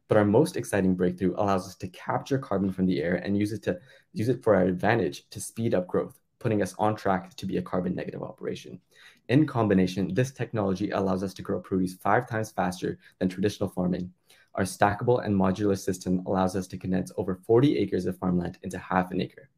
Speaker 11: But our most exciting breakthrough allows us to capture carbon from the air and use it for our advantage to speed up growth, putting us on track to be a carbon negative operation. In combination, this technology allows us to grow produce 5 times faster than traditional farming. Our stackable and modular system allows us to condense over 40 acres of farmland into half an acre.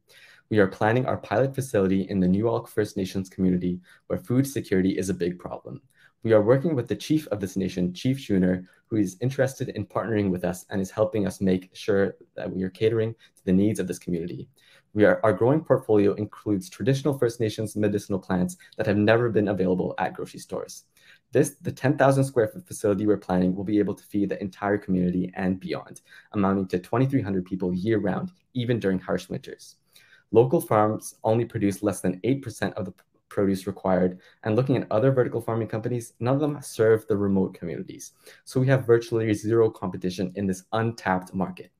Speaker 11: We are planning our pilot facility in the Nuwalk First Nations community, where food security is a big problem. We are working with the chief of this nation, Chief Schooner, who is interested in partnering with us and is helping us make sure that we are catering to the needs of this community. Our growing portfolio includes traditional First Nations medicinal plants that have never been available at grocery stores. The 10,000 square foot facility we're planning will be able to feed the entire community and beyond, amounting to 2,300 people year-round, even during harsh winters. Local farms only produce less than 8% of the produce required, and looking at other vertical farming companies, none of them serve the remote communities. So we have virtually zero competition in this untapped market.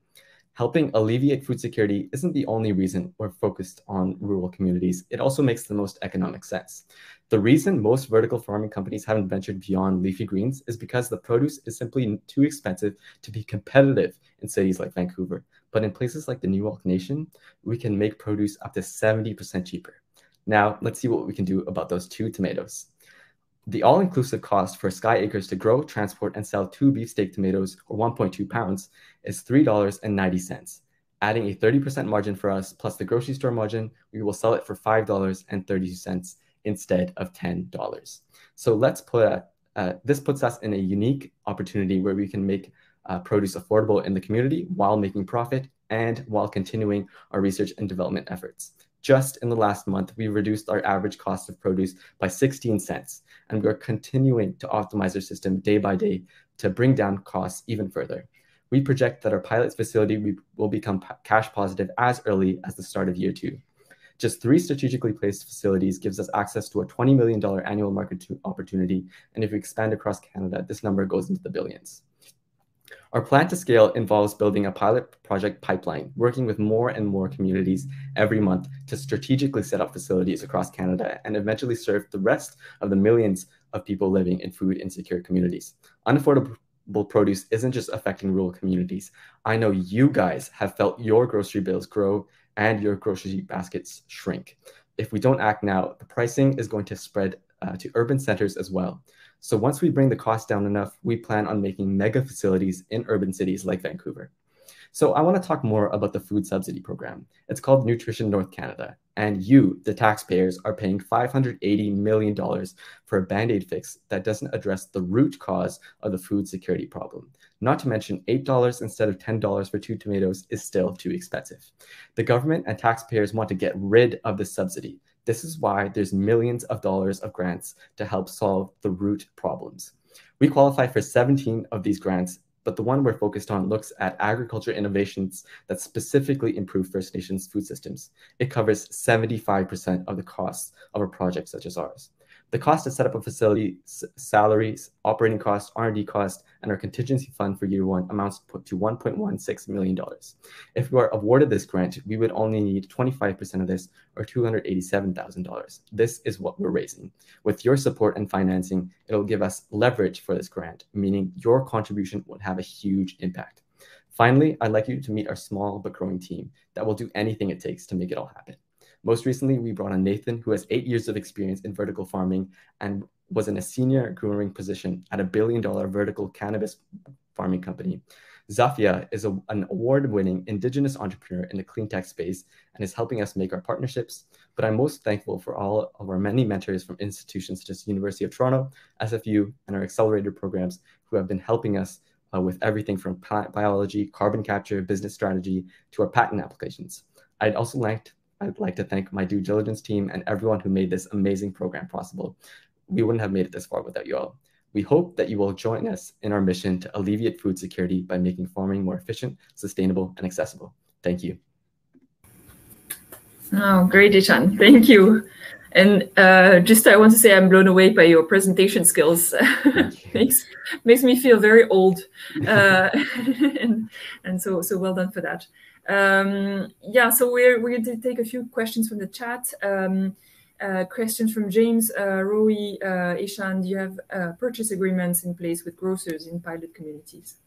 Speaker 11: Helping alleviate food security isn't the only reason we're focused on rural communities. It also makes the most economic sense. The reason most vertical farming companies haven't ventured beyond leafy greens is because the produce is simply too expensive to be competitive in cities like Vancouver. But in places like the Nuwalk Nation, we can make produce up to 70% cheaper. Now, let's see what we can do about those 2 tomatoes. The all-inclusive cost for Skyacres to grow, transport, and sell 2 beefsteak tomatoes, or 1.2 pounds, is $3.90. Adding a 30% margin for us, plus the grocery store margin, we will sell it for $5.32 instead of $10. So this puts us in a unique opportunity where we can make produce affordable in the community while making profit and while continuing our research and development efforts. Just in the last month, we reduced our average cost of produce by 16 cents, and we're continuing to optimize our system day by day to bring down costs even further. We project that our pilot facility will become cash positive as early as the start of year 2. Just 3 strategically placed facilities gives us access to a $20 million annual market opportunity, and if we expand across Canada, this number goes into the billions. Our plan to scale involves building a pilot project pipeline, working with more and more communities every month to strategically set up facilities across Canada and eventually serve the rest of the millions of people living in food insecure communities. Unaffordable produce isn't just affecting rural communities. I know you guys have felt your grocery bills grow and your grocery baskets shrink. If we don't act now, the pricing is going to spread to urban centers as well. So once we bring the cost down enough, we plan on making mega facilities in urban cities like Vancouver. So I want to talk more about the food subsidy program. It's called Nutrition North Canada, and you, the taxpayers, are paying $580 million for a Band-Aid fix that doesn't address the root cause of the food security problem. Not to mention $8 instead of $10 for 2 tomatoes is still too expensive. The government and taxpayers want to get rid of the subsidy. This is why there's millions of dollars of grants to help solve the root problems. We qualify for 17 of these grants, but the one we're focused on looks at agriculture innovations that specifically improve First Nations food systems. It covers 75% of the costs of a project such as ours. The cost to set up a facility, salaries, operating costs, R&D costs, and our contingency fund for year 1 amounts to $1.16 million. If we are awarded this grant, we would only need 25% of this, or $287,000. This is what we're raising. With your support and financing, it'll give us leverage for this grant, meaning your contribution would have a huge impact. Finally, I'd like you to meet our small but growing team that will do anything it takes to make it all happen. Most recently, we brought on Nathan, who has 8 years of experience in vertical farming and was in a senior growing position at a $1 billion vertical cannabis farming company. Zafia is an award-winning Indigenous entrepreneur in the clean tech space and is helping us make our partnerships. But I'm most thankful for all of our many mentors from institutions such as University of Toronto, SFU, and our accelerator programs who have been helping us with everything from plant biology, carbon capture, business strategy, to our patent applications. I'd like to thank my due diligence team and everyone who made this amazing program possible. We wouldn't have made it this far without you all. We hope that you will join us in our mission to alleviate food security by making farming more efficient, sustainable, and accessible. Thank you.
Speaker 2: Oh, great, Ishan. Thank you. And just I want to say I'm blown away by your presentation skills. makes me feel very old, and so well done for that. Yeah, so we're going to take a few questions from the chat. Questions from James, Roy, Ishan. Do you have purchase agreements in place with grocers in pilot communities?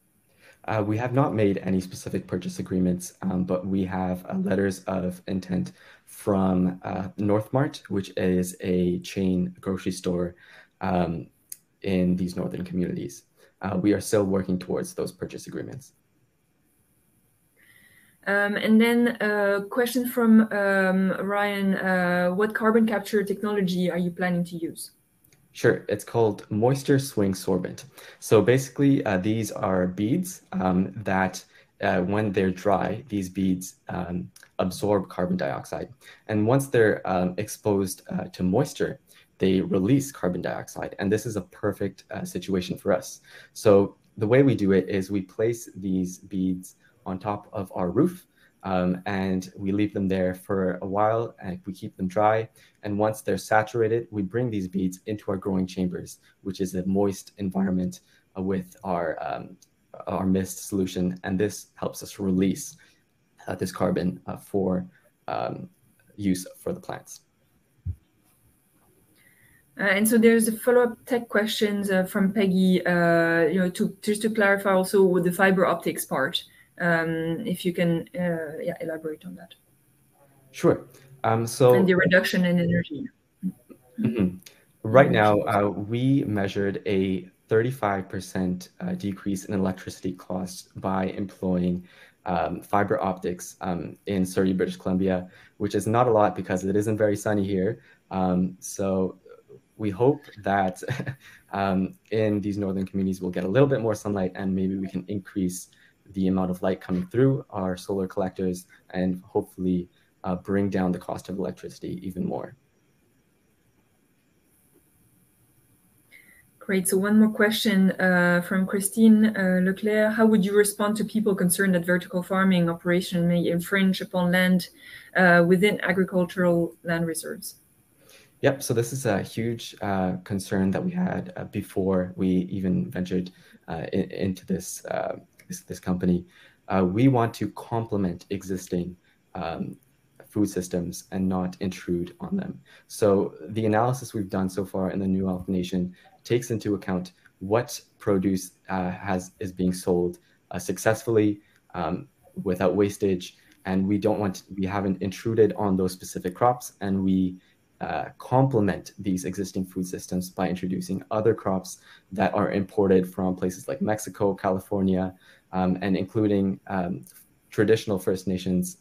Speaker 11: We have not made any specific purchase agreements, but we have letters of intent from Northmart, which is a chain grocery store in these northern communities. We are still working towards those purchase agreements.
Speaker 2: And then a question from Ryan. What carbon capture technology are you planning to use?
Speaker 11: Sure, it's called moisture swing sorbent. So basically, these are beads that when they're dry, these beads absorb carbon dioxide. And once they're exposed to moisture, they release carbon dioxide. And this is a perfect situation for us. So the way we do it is we place these beads on top of our roof, and we leave them there for a while, and we keep them dry. And once they're saturated, we bring these beads into our growing chambers, which is a moist environment with our mist solution. And this helps us release this carbon for use for the plants.
Speaker 2: And so there's a follow-up tech questions from Peggy, just to clarify also with the fiber optics part. If you can elaborate on that.
Speaker 11: Sure.
Speaker 2: And the reduction in energy.
Speaker 11: Mm-hmm. Right now, we measured a 35% decrease in electricity costs by employing fiber optics in Surrey, British Columbia, which is not a lot because it isn't very sunny here. So we hope that in these northern communities, we'll get a little bit more sunlight, and maybe we can increase the amount of light coming through our solar collectors and hopefully bring down the cost of electricity even more.
Speaker 2: Great. So one more question from Christine Leclerc. How would you respond to people concerned that vertical farming operation may infringe upon land within agricultural land reserves?
Speaker 11: Yep. So this is a huge concern that we had before we even ventured into this company. We want to complement existing food systems and not intrude on them. So the analysis we've done so far in the New Elk Nation takes into account what produce is being sold successfully without wastage, and we haven't intruded on those specific crops, and we complement these existing food systems by introducing other crops that are imported from places like Mexico, California, and including traditional First Nations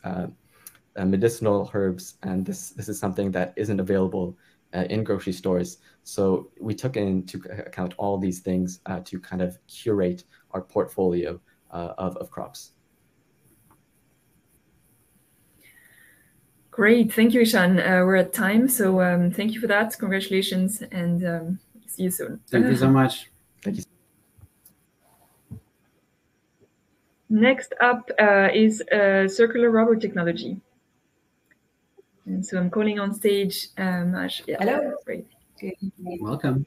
Speaker 11: medicinal herbs. And this is something that isn't available in grocery stores. So we took into account all these things to kind of curate our portfolio of crops.
Speaker 2: Great. Thank you, Ishan. We're at time. So thank you for that. Congratulations, and see you soon.
Speaker 1: Thank you so much.
Speaker 11: Thank you.
Speaker 2: Next up is circular rubber technology. And so I'm calling on stage Ash. Yeah,
Speaker 12: hello.
Speaker 2: Great.
Speaker 12: Good evening.
Speaker 1: Welcome.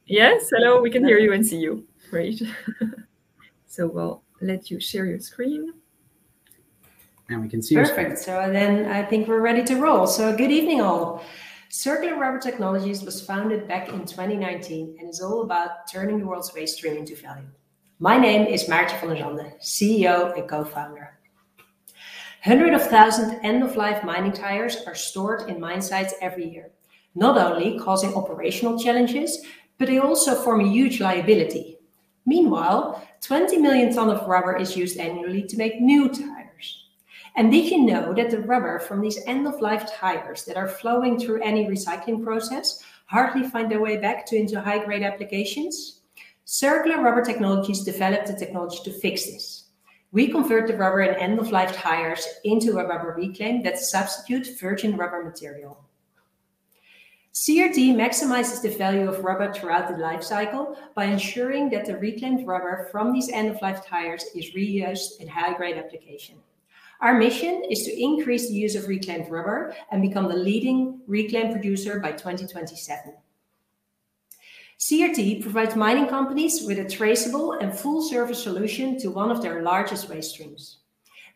Speaker 2: Yes, hello. We can hear you and see you. Great. So we'll let you share your screen.
Speaker 1: And we can see
Speaker 12: Perfect. So then I think we're ready to roll. So good evening, all. Circular Rubber Technologies was founded back in 2019 and is all about turning the world's waste stream into value. My name is Maartje van der Zande, CEO and co-founder. Hundreds of thousands end-of-life mining tires are stored in mine sites every year, not only causing operational challenges, but they also form a huge liability. Meanwhile, 20 million tons of rubber is used annually to make new tires. And did you know that the rubber from these end-of-life tires that are flowing through any recycling process hardly find their way back into high-grade applications? Circular Rubber Technologies developed the technology to fix this. We convert the rubber in end-of-life tires into a rubber reclaim that substitutes virgin rubber material. CRT maximizes the value of rubber throughout the life cycle by ensuring that the reclaimed rubber from these end-of-life tires is reused in high-grade application. Our mission is to increase the use of reclaimed rubber and become the leading reclaimed producer by 2027. CRT provides mining companies with a traceable and full-service solution to one of their largest waste streams.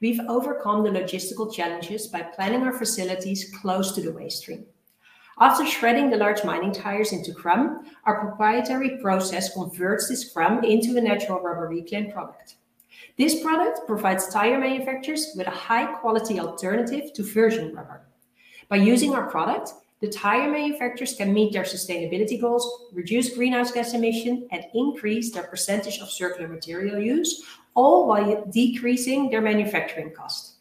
Speaker 12: We've overcome the logistical challenges by planning our facilities close to the waste stream. After shredding the large mining tires into crumb, our proprietary process converts this crumb into a natural rubber reclaimed product. This product provides tire manufacturers with a high-quality alternative to virgin rubber. By using our product, the tire manufacturers can meet their sustainability goals, reduce greenhouse gas emission, and increase their percentage of circular material use, all while decreasing their manufacturing cost.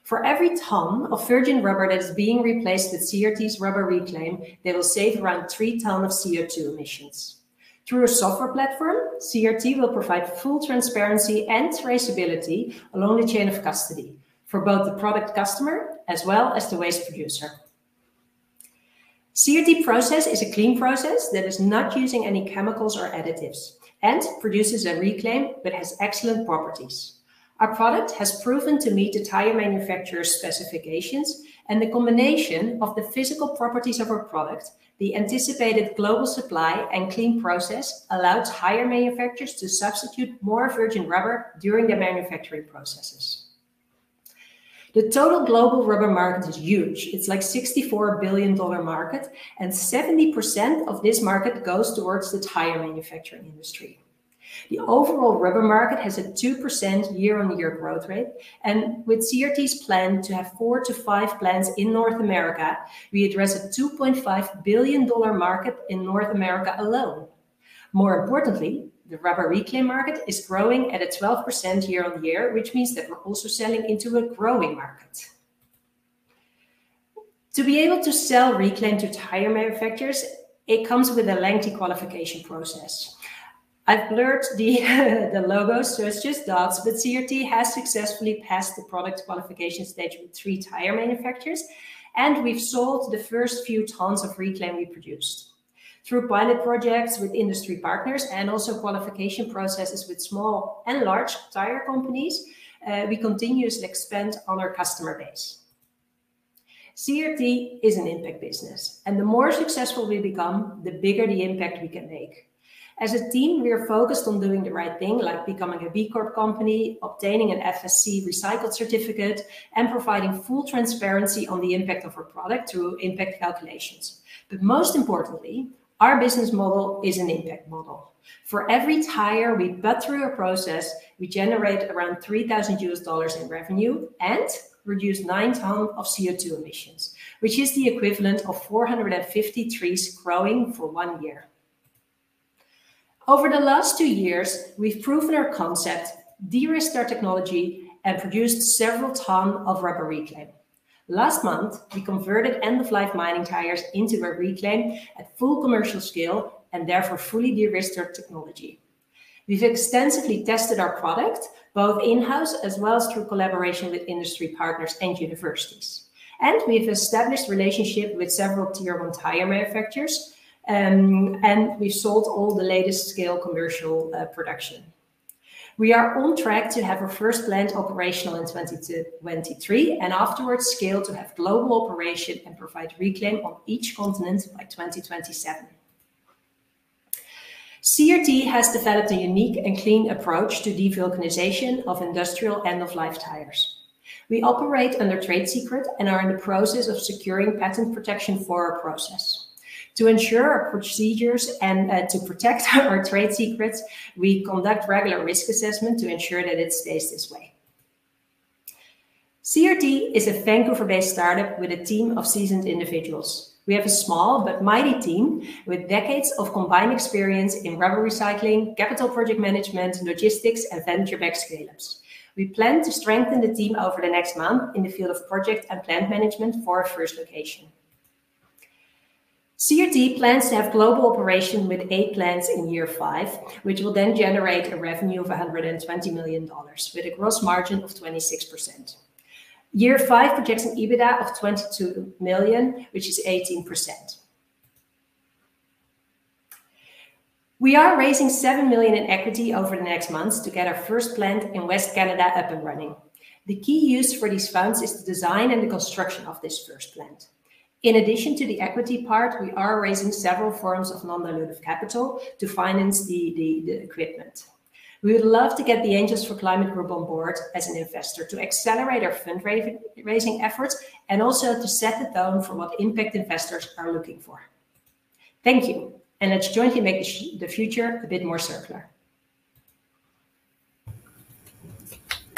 Speaker 12: For every ton of virgin rubber that is being replaced with CRT's rubber reclaim, they will save around 3 tons of CO2 emissions. Through a software platform, CRT will provide full transparency and traceability along the chain of custody for both the product customer as well as the waste producer. CRT process is a clean process that is not using any chemicals or additives and produces a reclaim but has excellent properties. Our product has proven to meet the tire manufacturer's specifications, and the combination of the physical properties of our product, the anticipated global supply and clean process allowed tire manufacturers to substitute more virgin rubber during their manufacturing processes. The total global rubber market is huge. It's like $64 billion market, and 70% of this market goes towards the tire manufacturing industry. The overall rubber market has a 2% year-on-year growth rate, and with CRT's plan to have 4 to 5 plants in North America, we address a $2.5 billion market in North America alone. More importantly, the rubber reclaim market is growing at a 12% year-on-year, which means that we're also selling into a growing market. To be able to sell reclaim to tire manufacturers, it comes with a lengthy qualification process. I've blurred the logos, so it's just dots, but CRT has successfully passed the product qualification stage with 3 tire manufacturers, and we've sold the first few tons of reclaim we produced. Through pilot projects with industry partners and also qualification processes with small and large tire companies, we continuously expand on our customer base. CRT is an impact business, and the more successful we become, the bigger the impact we can make. As a team, we are focused on doing the right thing, like becoming a B Corp company, obtaining an FSC recycled certificate, and providing full transparency on the impact of our product through impact calculations. But most importantly, our business model is an impact model. For every tire we put through a process, we generate around $3,000 in revenue and reduce 9 tons of CO2 emissions, which is the equivalent of 450 trees growing for 1 year. Over the last 2 years, we've proven our concept, de-risked our technology, and produced several tons of rubber reclaim. Last month, we converted end-of-life mining tires into a reclaim at full commercial scale and therefore fully de-risked our technology. We've extensively tested our product, both in-house as well as through collaboration with industry partners and universities. And we've established relationships with several tier 1 tire manufacturers, and we've sold all the latest scale commercial production. We are on track to have our first plant operational in 2023 and afterwards scale to have global operation and provide reclaim on each continent by 2027. CRT has developed a unique and clean approach to devulcanization of industrial end-of-life tires. We operate under trade secret and are in the process of securing patent protection for our process. To ensure our procedures and to protect our trade secrets, we conduct regular risk assessment to ensure that it stays this way. CRT is a Vancouver-based startup with a team of seasoned individuals. We have a small but mighty team with decades of combined experience in rubber recycling, capital project management, logistics, and venture-backed scale-ups. We plan to strengthen the team over the next month in the field of project and plant management for our first location. CRT plans to have global operation with 8 plants in year 5, which will then generate a revenue of $120 million with a gross margin of 26%. Year 5 projects an EBITDA of 22 million, which is 18%. We are raising 7 million in equity over the next months to get our first plant in West Canada up and running. The key use for these funds is the design and the construction of this first plant. In addition to the equity part, we are raising several forms of non-dilutive capital to finance the equipment. We would love to get the Angels for Climate Group on board as an investor to accelerate our fundraising efforts and also to set the tone for what impact investors are looking for. Thank you, and let's jointly make the future a bit more circular.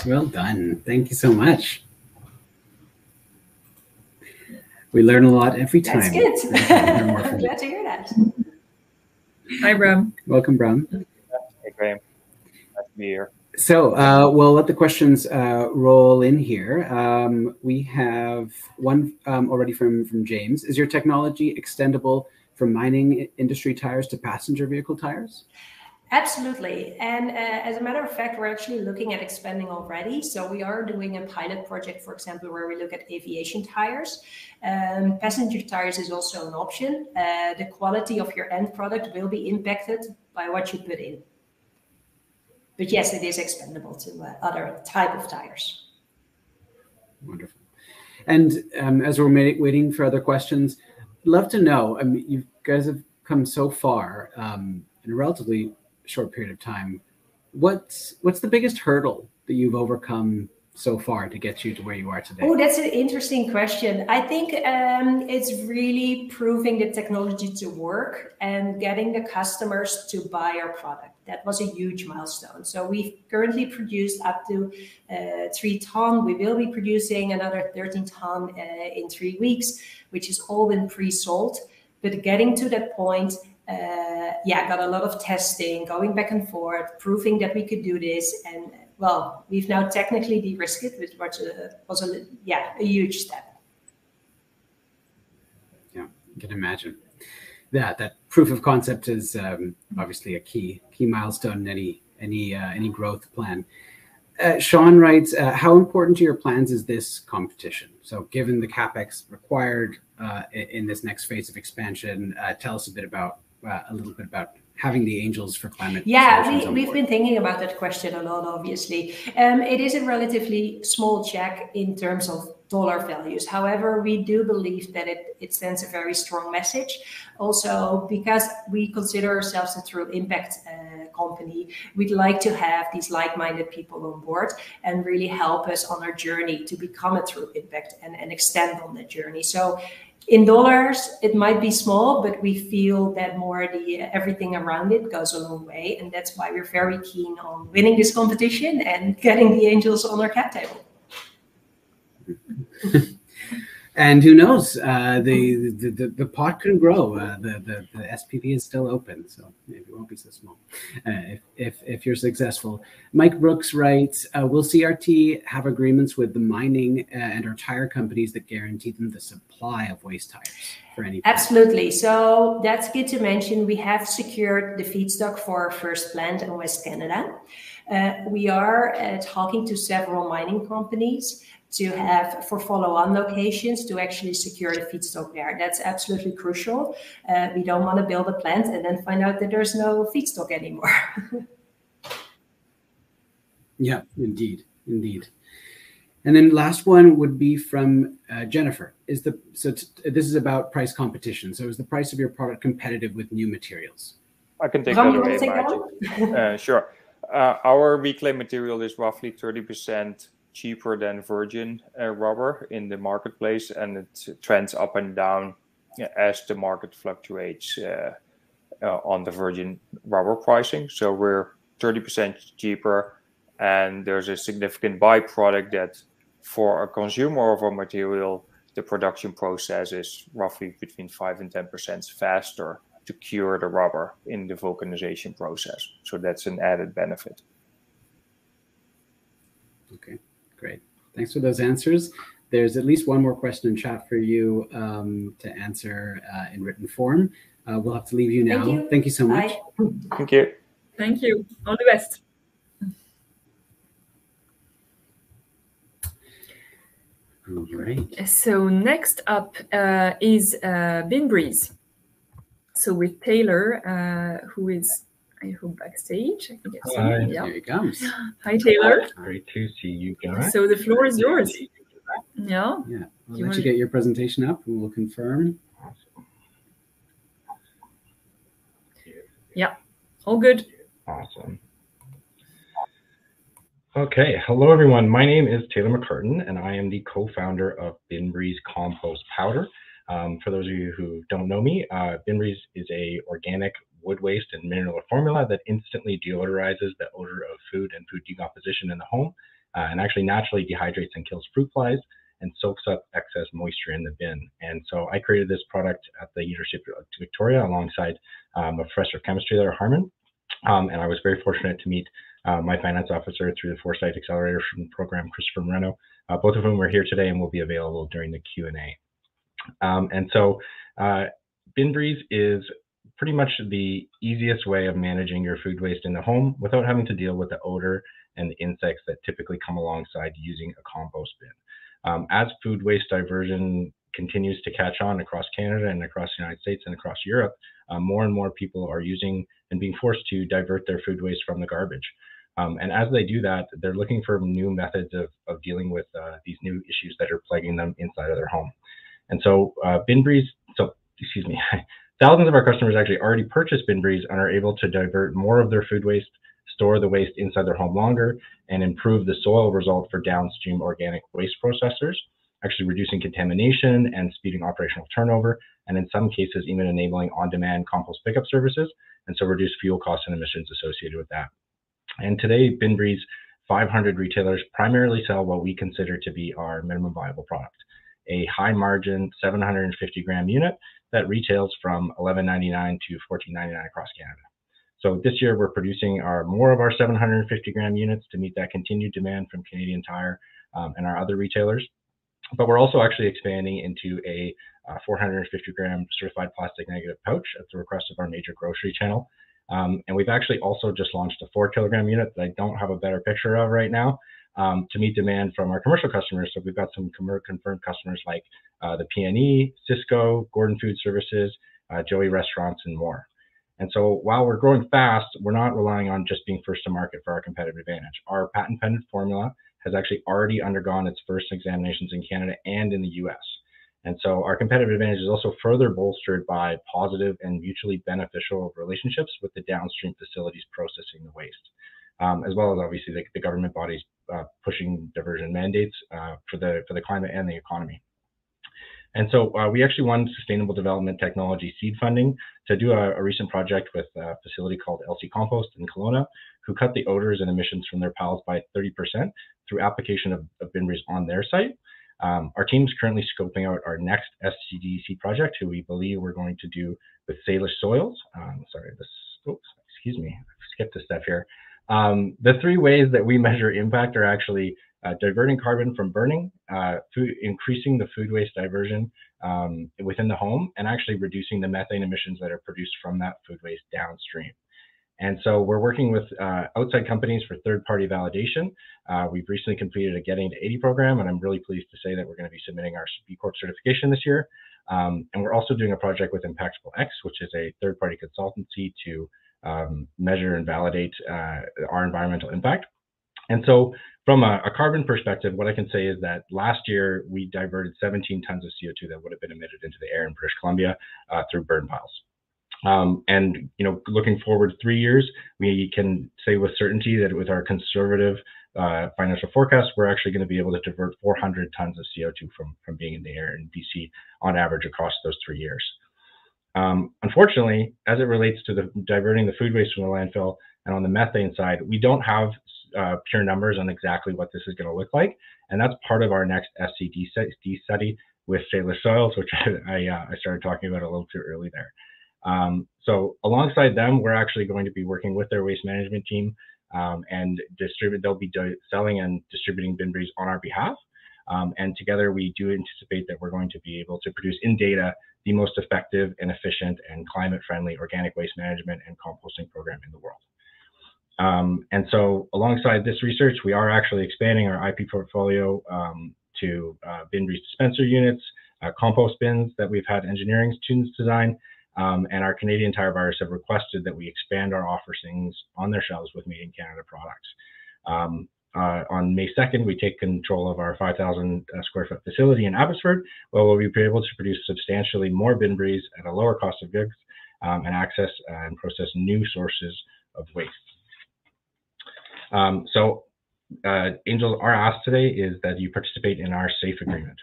Speaker 1: Well done. Thank you so much. We learn a lot every time.
Speaker 12: That's good. I'm glad to hear that.
Speaker 2: Hi, Bram.
Speaker 1: Welcome, Bram.
Speaker 13: Hey, Graham. Nice to be here.
Speaker 1: So we'll let the questions roll in here. We have one already from James. Is your technology extendable from mining industry tires to passenger vehicle tires?
Speaker 12: Absolutely. And as a matter of fact, we're actually looking at expanding already. So we are doing a pilot project, for example, where we look at aviation tires. Passenger tires is also an option. The quality of your end product will be impacted by what you put in. But yes, it is expandable to other type of tires.
Speaker 1: Wonderful. And as we're waiting for other questions, I'd love to know, I mean, you guys have come so far in a relatively short period of time. What's the biggest hurdle that you've overcome so far to get you to where you are today?
Speaker 12: Oh, that's an interesting question. I think it's really proving the technology to work and getting the customers to buy our product. That was a huge milestone. So we've currently produced up to 3 tons. We will be producing another 13 tons in 3 weeks, which has all been pre-sold. But getting to that point, got a lot of testing, going back and forth, proving that we could do this. And well, we've now technically de-risked it, which was a huge step.
Speaker 1: Yeah, I can imagine. That proof of concept is obviously a key milestone in any growth plan. Sean writes, how important to your plans is this competition? So given the CapEx required in this next phase of expansion, tell us a little bit about having the Angels for Climate.
Speaker 12: Yeah, we've been thinking about that question a lot, obviously. It is a relatively small check in terms of dollar values. However, we do believe that it sends a very strong message. Also, because we consider ourselves a true impact company, we'd like to have these like-minded people on board and really help us on our journey to become a true impact and extend on that journey. So in dollars, it might be small, but we feel that more everything around it goes a long way. And that's why we're very keen on winning this competition and getting the Angels on our cap table.
Speaker 1: And who knows, the pot can grow. The SPP is still open, so maybe it won't be so small if you're successful. Mike Brooks writes, will CRT have agreements with the mining and our tire companies that guarantee them the supply of waste tires for any plant?
Speaker 12: Absolutely. So that's good to mention. We have secured the feedstock for our first plant in West Canada. We are talking to several mining companies to have for follow-on locations to actually secure the feedstock there. That's absolutely crucial. We don't want to build a plant and then find out that there's no feedstock anymore.
Speaker 1: Yeah, indeed. And then last one would be from Jennifer. This is about price competition. So is the price of your product competitive with new materials?
Speaker 13: I can take that away, sure. Our reclaimed material is roughly 30% cheaper than virgin rubber in the marketplace, and it trends up and down as the market fluctuates on the virgin rubber pricing. So we're 30% cheaper, and there's a significant byproduct that for a consumer of our material, the production process is roughly between 5 and 10% faster to cure the rubber in the vulcanization process. So that's an added benefit.
Speaker 1: Okay. Great. Thanks for those answers. There's at least one more question in chat for you to answer in written form. We'll have to leave you now. Thank you so much.
Speaker 12: Bye.
Speaker 13: Thank you.
Speaker 2: Thank you. All the best.
Speaker 1: All right.
Speaker 2: So next up is Inbreeze. So with Taylor, who is I hope backstage. I think I've seen
Speaker 14: Hi.
Speaker 2: him. Yeah.
Speaker 1: Here he comes.
Speaker 2: Hi, Taylor.
Speaker 14: Great to see you guys.
Speaker 2: So the floor is yours. Yeah.
Speaker 1: Yeah. We'll let you get your presentation up and we'll confirm.
Speaker 2: Yeah. All good.
Speaker 14: Awesome. Okay. Hello, everyone. My name is Taylor McCartan, and I am the co-founder of Inbreeze Compost Powder. For those of you who don't know me, Inbreeze is a organic wood waste and mineral formula that instantly deodorizes the odor of food and food decomposition in the home, and actually naturally dehydrates and kills fruit flies and soaks up excess moisture in the bin. And so I created this product at the University of Victoria alongside a professor of chemistry there, Harmon. And I was very fortunate to meet my finance officer through the Foresight Accelerator program, Christopher Moreno, both of whom are here today and will be available during the Q&A. And so Inbreeze is pretty much the easiest way of managing your food waste in the home without having to deal with the odor and the insects that typically come alongside using a compost bin. As food waste diversion continues to catch on across Canada and across the United States and across Europe, more and more people are using and being forced to divert their food waste from the garbage. And as they do that, they're looking for new methods of dealing with these new issues that are plaguing them inside of their home. And so Inbreeze, thousands of our customers actually already purchased Inbreeze and are able to divert more of their food waste, store the waste inside their home longer, and improve the soil result for downstream organic waste processors, actually reducing contamination and speeding operational turnover, and in some cases even enabling on-demand compost pickup services, and so reduce fuel costs and emissions associated with that. And today, Inbreeze 500 retailers primarily sell what we consider to be our minimum viable product, a high-margin 750-gram unit that retails from $11.99 to $14.99 across Canada. So this year, we're producing more of our 750-gram units to meet that continued demand from Canadian Tire and our other retailers. But we're also actually expanding into a 450-gram certified plastic negative pouch at the request of our major grocery channel. And we've actually also just launched a 4-kilogram unit that I don't have a better picture of right now to meet demand from our commercial customers. So we've got some confirmed customers like the PNE, Cisco, Gordon Food Services, Joey Restaurants, and more. And so while we're growing fast, we're not relying on just being first to market for our competitive advantage. Our patent-pending formula has actually already undergone its first examinations in Canada and in the US. And so our competitive advantage is also further bolstered by positive and mutually beneficial relationships with the downstream facilities processing the waste, as well as obviously the government bodies pushing diversion mandates for the climate and the economy. And so we actually won Sustainable Development Technology seed funding to do a recent project with a facility called LC Compost in Kelowna, who cut the odors and emissions from their pallets by 30% through application of Inbreeze on their site. Our team's currently scoping out our next SCDC project, who we believe we're going to do with Salish soils. Excuse me, I skipped a step here. The 3 ways that we measure impact are actually diverting carbon from burning, increasing the food waste diversion within the home, and actually reducing the methane emissions that are produced from that food waste downstream. And so we're working with outside companies for third-party validation. We've recently completed a Getting to 80 program, and I'm really pleased to say that we're going to be submitting our B Corp certification this year. And we're also doing a project with Impactable X, which is a third-party consultancy to measure and validate our environmental impact. And so from a carbon perspective, what I can say is that last year we diverted 17 tons of CO2 that would have been emitted into the air in British Columbia through burn piles. And looking forward 3 years, we can say with certainty that with our conservative financial forecast, we're actually going to be able to divert 400 tons of CO2 from being in the air in BC on average across those 3 years. Unfortunately, as it relates to the diverting the food waste from the landfill and on the methane side, we don't have pure numbers on exactly what this is going to look like, and that's part of our next SCD study with Salish soils, which I started talking about a little too early there. So alongside them, we're actually going to be working with their waste management team and they'll be selling and distributing Inbreeze on our behalf. And together we do anticipate that we're going to be able to produce in data the most effective and efficient and climate-friendly organic waste management and composting program in the world. And so alongside this research, we are actually expanding our IP portfolio to Inbreeze dispenser units, compost bins that we've had engineering students design, And our Canadian tire buyers have requested that we expand our offerings on their shelves with Made in Canada products. On May 2nd, we take control of our 5,000 square foot facility in Abbotsford, where we'll be able to produce substantially more Inbreeze at a lower cost of goods and access and process new sources of waste. Angels, our ask today is that you participate in our SAFE agreement.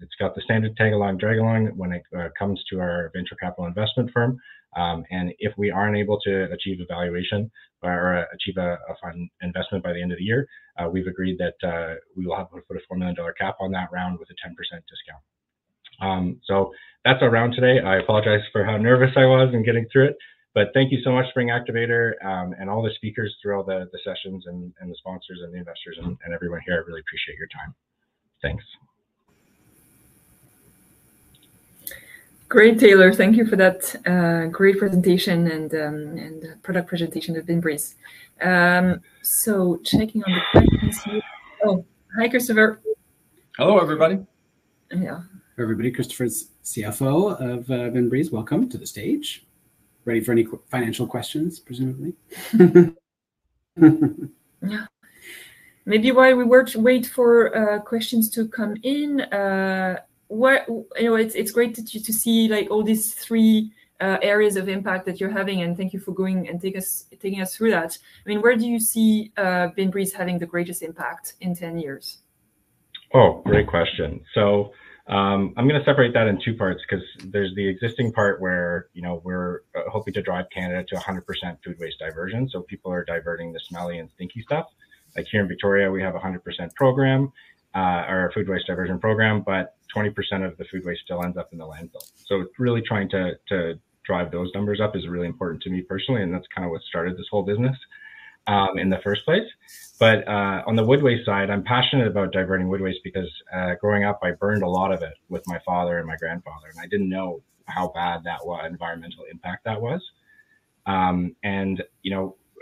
Speaker 14: It's got the standard tag along, drag along when it comes to our venture capital investment firm. And if we aren't able to achieve a valuation or achieve a fund investment by the end of the year, we've agreed that we will have to put a $4 million cap on that round with a 10% discount. So that's our round today. I apologize for how nervous I was in getting through it, but thank you so much, Spring Activator, and all the speakers through all the sessions and the sponsors and the investors and everyone here. I really appreciate your time. Thanks.
Speaker 2: Great, Taylor. Thank you for that great presentation and product presentation of Inbreeze. So checking on the questions here. Oh, hi, Christopher.
Speaker 15: Hello, everybody.
Speaker 2: Yeah.
Speaker 1: Everybody, Christopher's CFO of Inbreeze. Welcome to the stage. Ready for any financial questions, presumably?
Speaker 2: Yeah. Maybe while we wait for questions to come in, it's great to see like all these three areas of impact that you're having, and thank you for going and taking us through that. I mean, where do you see Inbreeze having the greatest impact in 10 years?
Speaker 14: Oh, great question. So I'm going to separate that in two parts, because there's the existing part where, we're hoping to drive Canada to 100% food waste diversion. So people are diverting the smelly and stinky stuff. Like here in Victoria, we have a 100% program, or a food waste diversion program, but 20% of the food waste still ends up in the landfill. So really trying to drive those numbers up is really important to me personally, and that's kind of what started this whole business in the first place. But on the wood waste side, I'm passionate about diverting wood waste because growing up, I burned a lot of it with my father and my grandfather, and I didn't know how bad that environmental impact that was. And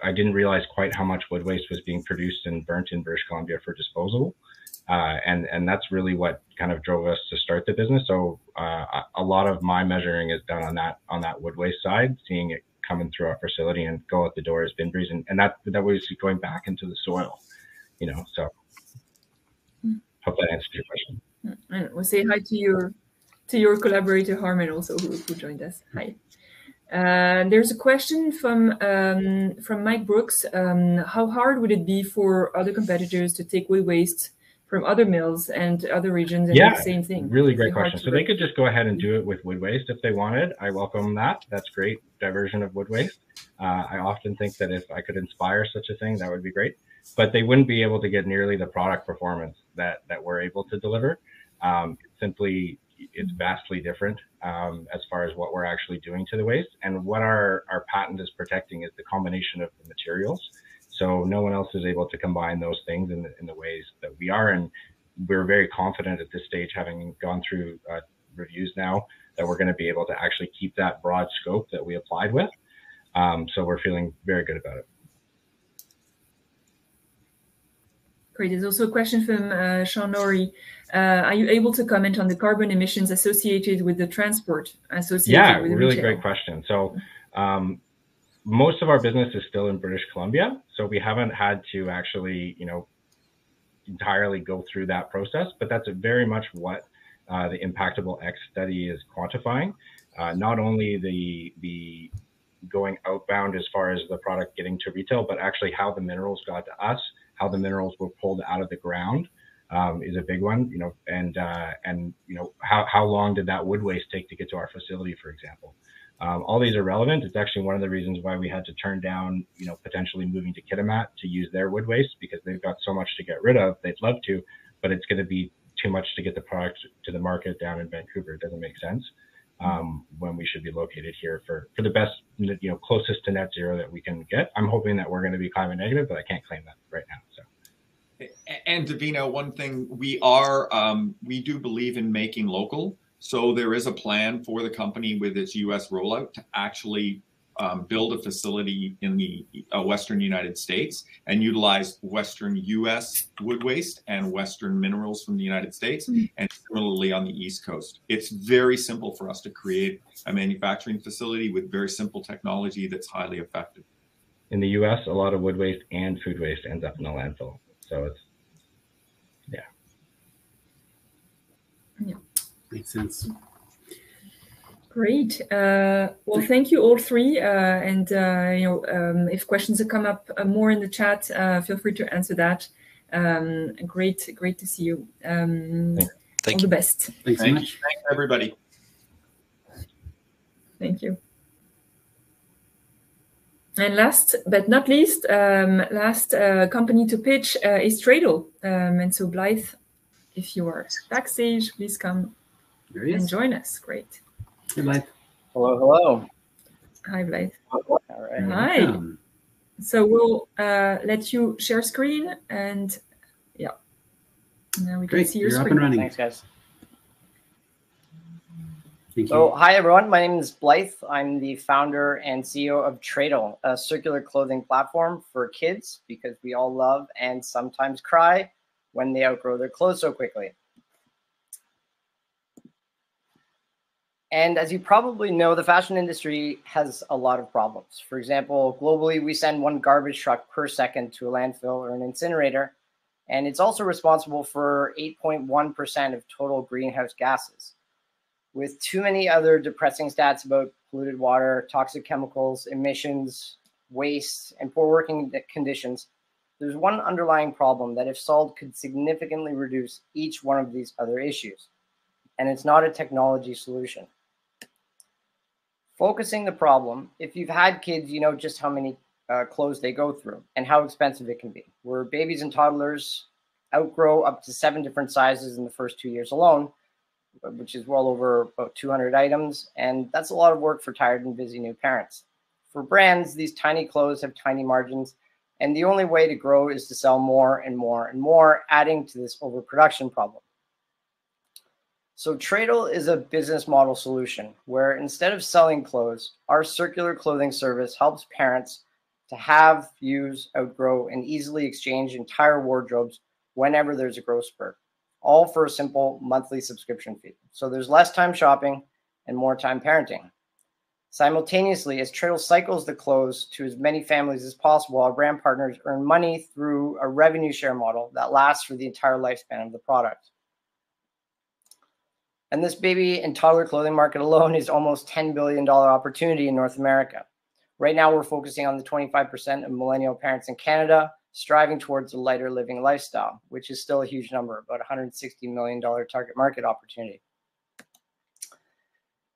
Speaker 14: I didn't realize quite how much wood waste was being produced and burnt in British Columbia for disposal. And that's really what kind of drove us to start the business. So a lot of my measuring is done on that wood waste side, seeing it coming through our facility and go out the door as Inbreeze, and that was going back into the soil, so hope that answers your question.
Speaker 2: And we'll say hi to your collaborator Harman also, who joined us. Hi. There's a question from Mike Brooks. How hard would it be for other competitors to take wood waste from other mills and other regions and do the same thing?
Speaker 14: Really great question. So they could just go ahead and do it with wood waste if they wanted. I welcome that. That's great diversion of wood waste. I often think that if I could inspire such a thing, that would be great. But they wouldn't be able to get nearly the product performance that we're able to deliver. It's vastly different as far as what we're actually doing to the waste. And what our patent is protecting is the combination of the materials. So no one else is able to combine those things in the ways that we are. And we're very confident at this stage, having gone through reviews now, that we're going to be able to actually keep that broad scope that we applied with. So we're feeling very good about it.
Speaker 2: Great. There's also a question from Sean Norrie. Are you able to comment on the carbon emissions associated with the transport associated with
Speaker 14: really
Speaker 2: retail?
Speaker 14: Great question. So most of our business is still in British Columbia, so we haven't had to actually, entirely go through that process, but that's very much what the Impactable X study is quantifying. Not only the going outbound as far as the product getting to retail, but actually how the minerals got to us, how the minerals were pulled out of the ground is a big one, and how long did that wood waste take to get to our facility, for example. All these are relevant. It's actually one of the reasons why we had to turn down, potentially moving to Kitimat to use their wood waste, because they've got so much to get rid of. They'd love to, but it's going to be too much to get the product to the market down in Vancouver. It doesn't make sense when we should be located here for the best, closest to net zero that we can get. I'm hoping that we're going to be climate negative, but I can't claim that right now. So.
Speaker 15: And Davina, one thing we do believe in making local. So there is a plan for the company with its US rollout to actually build a facility in the Western United States and utilize Western US wood waste and Western minerals from the United States, and similarly on the East Coast. It's very simple for us to create a manufacturing facility with very simple technology that's highly effective.
Speaker 14: In the US, a lot of wood waste and food waste ends up in the landfill. So it's,
Speaker 2: yeah.
Speaker 1: Makes sense.
Speaker 2: Great. Well, thank you all three. And if questions have come up more in the chat, feel free to answer that. Great to see you. All the best.
Speaker 1: Thanks so much.
Speaker 15: Thanks, everybody.
Speaker 2: Thank you. And last but not least, last company to pitch is Tradel. And so Blythe, if you are backstage, please come and join us. Great.
Speaker 1: Hey, Blythe.
Speaker 16: Hello, hello.
Speaker 2: Hi, Blythe.
Speaker 16: All right.
Speaker 2: Hi. So we'll let you share screen, and yeah, now we can see your screen.
Speaker 1: Up and running.
Speaker 16: Thanks, guys.
Speaker 1: Thank
Speaker 16: So,
Speaker 1: you.
Speaker 16: hi everyone. My name is Blythe. I'm the founder and CEO of Tradel, a circular clothing platform for kids, because we all love and sometimes cry when they outgrow their clothes so quickly. And as you probably know, the fashion industry has a lot of problems. For example, globally, we send one garbage truck per second to a landfill or an incinerator, and it's also responsible for 8.1% of total greenhouse gases. With too many other depressing stats about polluted water, toxic chemicals, emissions, waste, and poor working conditions, there's one underlying problem that, if solved, could significantly reduce each one of these other issues. And it's not a technology solution. Focusing the problem, if you've had kids, you know just how many clothes they go through and how expensive it can be. Where babies and toddlers outgrow up to 7 different sizes in the first 2 years alone, which is well over about 200 items. And that's a lot of work for tired and busy new parents. For brands, these tiny clothes have tiny margins, and the only way to grow is to sell more and more and more, adding to this overproduction problem. So Tradel is a business model solution where, instead of selling clothes, our circular clothing service helps parents to have, use, outgrow, and easily exchange entire wardrobes whenever there's a growth spurt, all for a simple monthly subscription fee. So there's less time shopping and more time parenting. Simultaneously, as Tradel cycles the clothes to as many families as possible, our brand partners earn money through a revenue share model that lasts for the entire lifespan of the product. And this baby and toddler clothing market alone is almost $10 billion opportunity in North America. Right now, we're focusing on the 25% of millennial parents in Canada striving towards a lighter living lifestyle, which is still a huge number, about $160 million target market opportunity.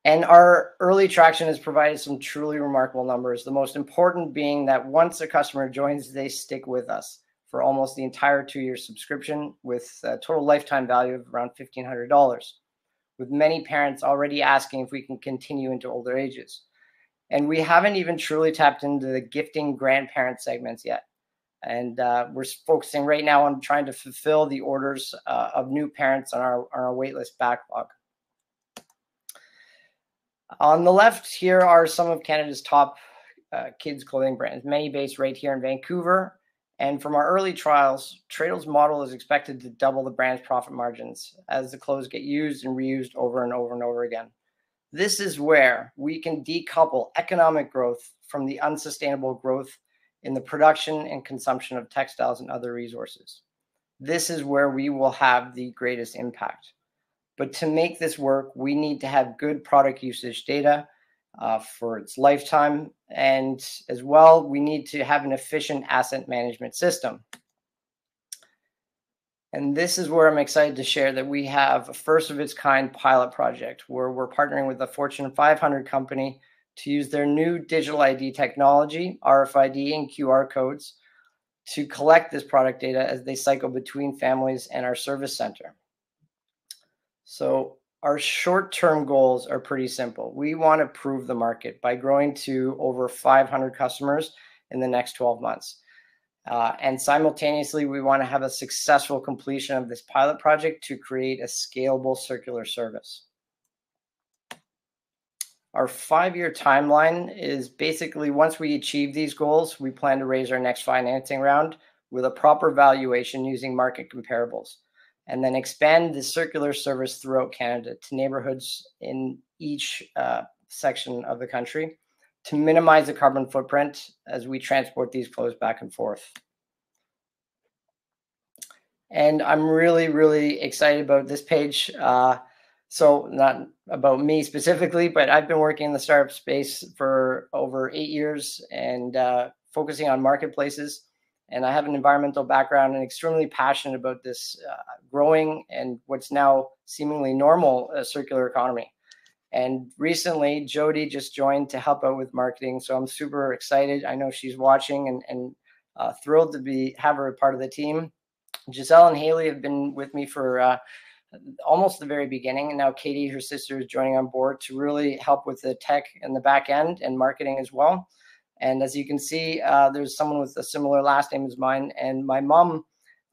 Speaker 16: And our early traction has provided some truly remarkable numbers, the most important being that once a customer joins, they stick with us for almost the entire 2-year subscription, with a total lifetime value of around $1,500. With many parents already asking if we can continue into older ages. And we haven't even truly tapped into the gifting grandparent segments yet. And we're focusing right now on trying to fulfill the orders of new parents on our waitlist backlog. On the left here are some of Canada's top kids clothing brands, many based right here in Vancouver. And from our early trials, Tradel's model is expected to double the brand's profit margins as the clothes get used and reused over and over and over again. This is where we can decouple economic growth from the unsustainable growth in the production and consumption of textiles and other resources. This is where we will have the greatest impact. But to make this work, we need to have good product usage data for its lifetime. And as well, we need to have an efficient asset management system. And this is where I'm excited to share that we have a first of its kind pilot project where we're partnering with a Fortune 500 company to use their new digital ID technology, RFID and QR codes, to collect this product data as they cycle between families and our service center. So our short-term goals are pretty simple. We want to prove the market by growing to over 500 customers in the next 12 months. And simultaneously, we want to have a successful completion of this pilot project to create a scalable circular service. Our 5-year timeline is basically once we achieve these goals, we plan to raise our next financing round with a proper valuation using market comparables, and then expand the circular service throughout Canada to neighborhoods in each section of the country to minimize the carbon footprint as we transport these clothes back and forth. And I'm really, really excited about this page. So not about me specifically, but I've been working in the startup space for over 8 years and focusing on marketplaces. And I have an environmental background and extremely passionate about this growing and what's now seemingly normal circular economy. And recently, Jody just joined to help out with marketing. So I'm super excited. I know she's watching and thrilled to have her a part of the team. Giselle and Haley have been with me for almost the very beginning. And now Katie, her sister, is joining on board to really help with the tech and the back end and marketing as well. And as you can see, there's someone with a similar last name as mine. And my mom,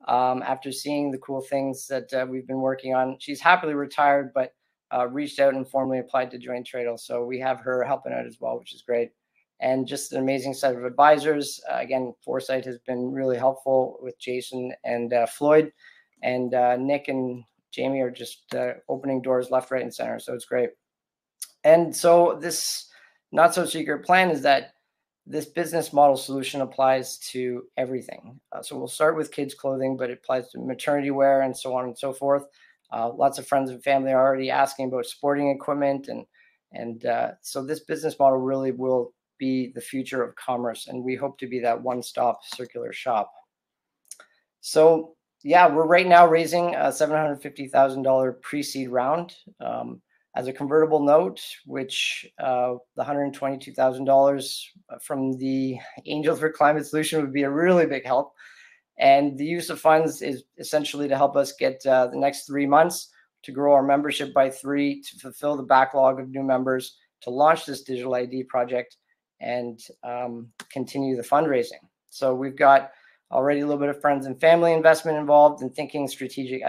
Speaker 16: after seeing the cool things that we've been working on, she's happily retired, but reached out and formally applied to join Tradel. So we have her helping out as well, which is great. And just an amazing set of advisors. Again, Foresight has been really helpful with Jason and Floyd. And Nick and Jamie are just opening doors left, right, and center. So it's great. And so this not so secret plan is that this business model solution applies to everything. So we'll start with kids' clothing, but it applies to maternity wear and so on and so forth. Lots of friends and family are already asking about sporting equipment. And so this business model really will be the future of commerce. And we hope to be that one-stop circular shop. So yeah, we're right now raising a $750,000 pre-seed round as a convertible note, which the $122,000 from the Angels for Climate Solution would be a really big help. And the use of funds is essentially to help us get the next 3 months to grow our membership by 3, to fulfill the backlog of new members, to launch this digital ID project, and continue the fundraising. So we've got already a little bit of friends and family investment involved in thinking strategic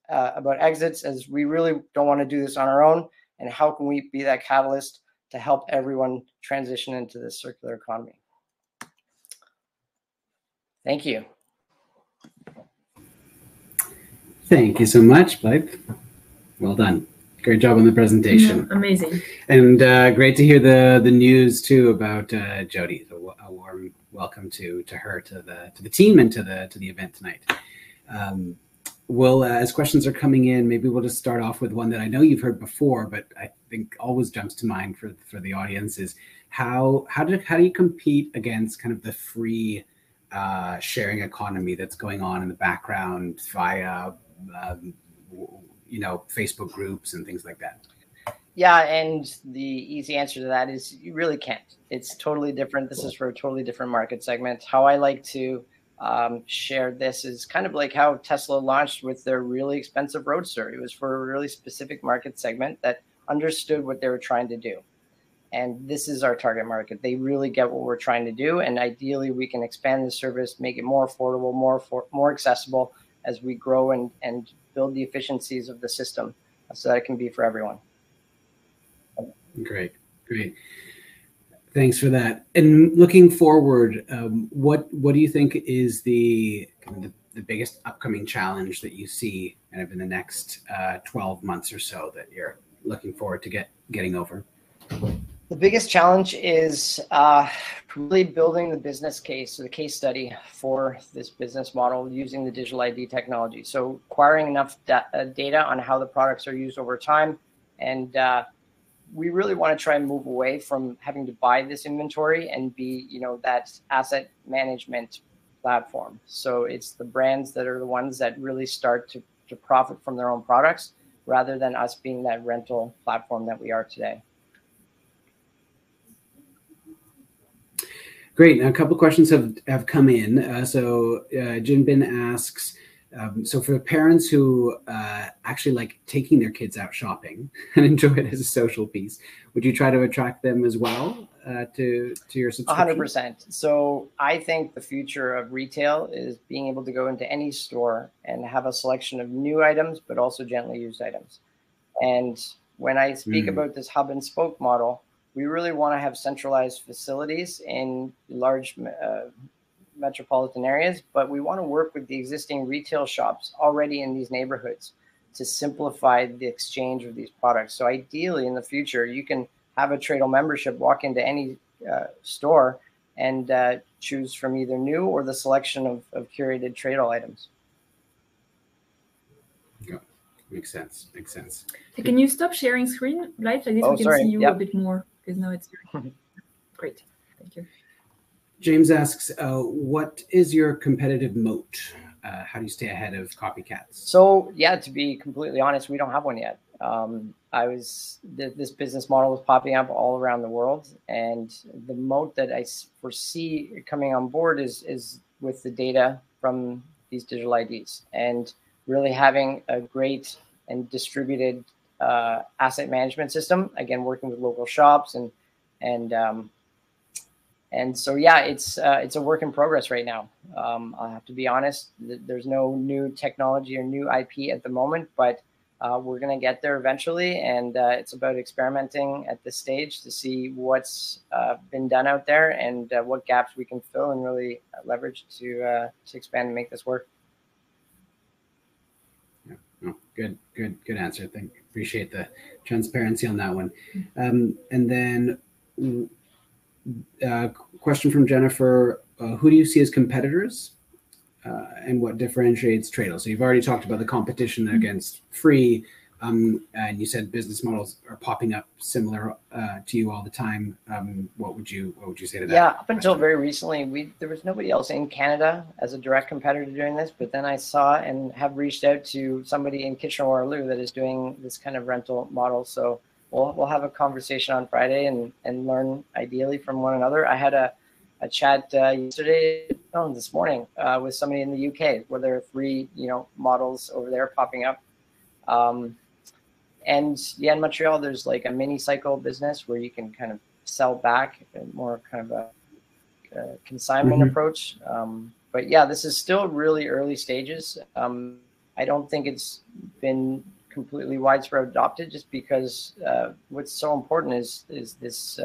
Speaker 16: about exits, as we really don't want to do this on our own. And how can we be that catalyst to help everyone transition into this circular economy? Thank you.
Speaker 1: Thank you so much, Blythe. Well done. Great job on the presentation.
Speaker 2: Yeah, amazing.
Speaker 1: And great to hear the news too about Jody. So a warm welcome to her, to the team, and to the event tonight. We'll, as questions are coming in, maybe we'll just start off with one that I know you've heard before, but I think always jumps to mind for the audience is how do you compete against kind of the free sharing economy that's going on in the background via Facebook groups and things like that?
Speaker 16: Yeah, and the easy answer to that is you really can't. It's totally different. This is for a totally different market segment. How I like to share this is kind of like how Tesla launched with their really expensive Roadster. It was for a really specific market segment that understood what they were trying to do. And this is our target market. They really get what we're trying to do. And ideally, we can expand the service, make it more affordable, more accessible as we grow and build the efficiencies of the system so that it can be for everyone.
Speaker 1: Great. Thanks for that. And looking forward, what do you think is the biggest upcoming challenge that you see kind of in the next 12 months or so that you're looking forward to getting over?
Speaker 16: The biggest challenge is really building the business case, or the case study for this business model using the digital ID technology. So acquiring enough data on how the products are used over time. And we really want to try and move away from having to buy this inventory and be, that asset management platform. So it's the brands that are the ones that really start to profit from their own products, rather than us being that rental platform that we are today.
Speaker 1: Great. Now, a couple of questions have come in. So Jinbin asks, so for parents who actually like taking their kids out shopping and enjoy it as a social piece, would you try to attract them as well to your subscription?
Speaker 16: 100%. So I think the future of retail is being able to go into any store and have a selection of new items, but also gently used items. And when I speak about this hub and spoke model, we really want to have centralized facilities in large metropolitan areas, but we want to work with the existing retail shops already in these neighborhoods to simplify the exchange of these products. So ideally in the future, you can have a Tradel membership, walk into any store and choose from either new or the selection of curated Tradel items.
Speaker 1: Yeah, makes sense. Makes sense.
Speaker 2: Can you stop sharing screen, Blythe? Like this, we can see you a bit more because now it's great. Thank you.
Speaker 1: James asks, what is your competitive moat? How do you stay ahead of copycats?
Speaker 16: So yeah, to be completely honest, we don't have one yet. This business model is popping up all around the world, and the moat that I foresee coming on board is with the data from these digital IDs, and really having a great and distributed asset management system. Again, working with local shops and so yeah, it's a work in progress right now. I'll have to be honest. There's no new technology or new IP at the moment, but we're going to get there eventually, and it's about experimenting at this stage to see what's been done out there and what gaps we can fill and really leverage to expand and make this work.
Speaker 1: Yeah, no, good answer. Appreciate the transparency on that one. And then question from Jennifer: who do you see as competitors, and what differentiates Tradel? So you've already talked about the competition against free, and you said business models are popping up similar to you all the time. What would you say to that?
Speaker 16: Yeah, up until very recently, there was nobody else in Canada as a direct competitor doing this. But then I saw and have reached out to somebody in Kitchener-Waterloo that is doing this kind of rental model. So we'll have a conversation on Friday and learn ideally from one another. I had a chat this morning with somebody in the UK where there are 3 models over there popping up. And yeah, in Montreal, there's like a mini cycle business where you can kind of sell back, more kind of a consignment approach. But yeah, this is still really early stages. I don't think it's been completely widespread adopted, just because what's so important is this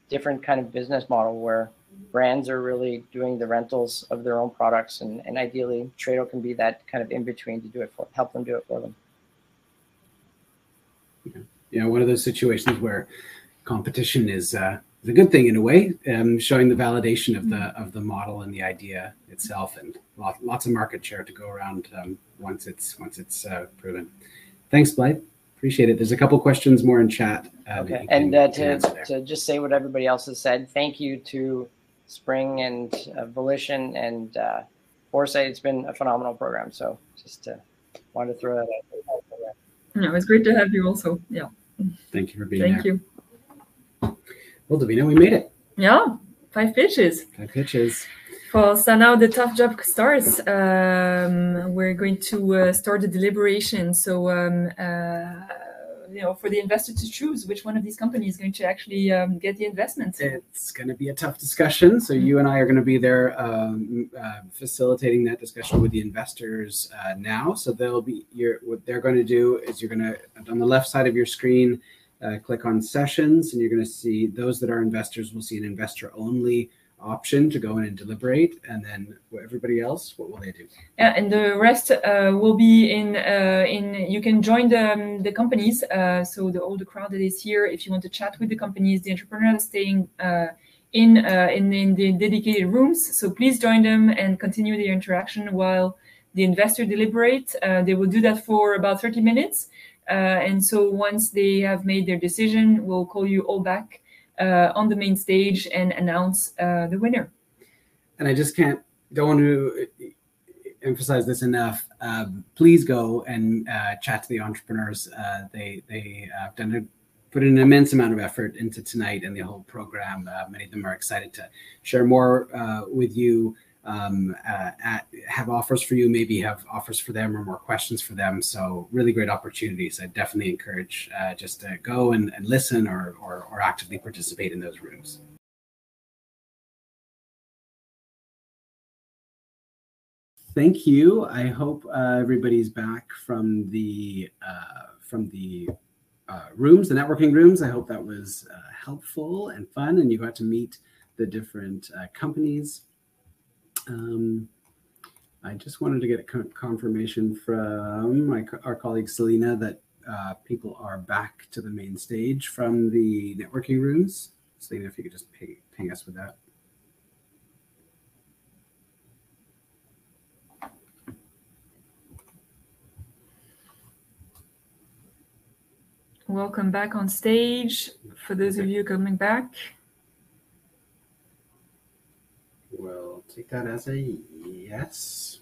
Speaker 16: different kind of business model where brands are really doing the rentals of their own products, and ideally Tradel can be that kind of in between to help them do it for them.
Speaker 1: Yeah, one of those situations where competition is a good thing in a way, showing the validation of the model and the idea itself, and lots of market share to go around once it's proven. Thanks, Blythe. Appreciate it. There's a couple questions more in chat.
Speaker 16: Okay, and to just say what everybody else has said, thank you to Spring and Volition and Foresight. It's been a phenomenal program. So just wanted to throw that out there.
Speaker 2: No, it's great to have you also. Yeah.
Speaker 1: Thank you for being there.
Speaker 2: Thank you.
Speaker 1: Well, Davina, we made it.
Speaker 2: Yeah, 5 pitches.
Speaker 1: 5 pitches.
Speaker 2: Well, so now the tough job starts. We're going to start the deliberation. So, for the investor to choose which one of these companies is going to actually get the investment.
Speaker 1: It's going to be a tough discussion. So you and I are going to be there facilitating that discussion with the investors now. So what they're going to do is you're going to, on the left side of your screen, click on sessions, and you're going to see those that are investors will see an investor only option to go in and deliberate, and then everybody else, what will they do?
Speaker 2: Yeah, and the rest will be in you can join the companies, so all the crowd that is here, if you want to chat with the companies, the entrepreneurs staying in the dedicated rooms, so please join them and continue the interaction while the investor deliberate. They will do that for about 30 minutes, and so once they have made their decision, we'll call you all back on the main stage and announce the winner.
Speaker 1: And I just don't want to emphasize this enough. Please go and chat to the entrepreneurs. They have put an immense amount of effort into tonight and the whole program. Many of them are excited to share more with you, have offers for you, maybe have offers for them or more questions for them. So really great opportunities. I definitely encourage just to go and listen or actively participate in those rooms. Thank you. I hope everybody's back from the rooms, the networking rooms. I hope that was helpful and fun, and you got to meet the different companies. I just wanted to get confirmation from our colleague Selena that people are back to the main stage from the networking rooms. Selena, if you could just ping us with that.
Speaker 2: Welcome back on stage for those of you coming back.
Speaker 1: We'll take that as a yes.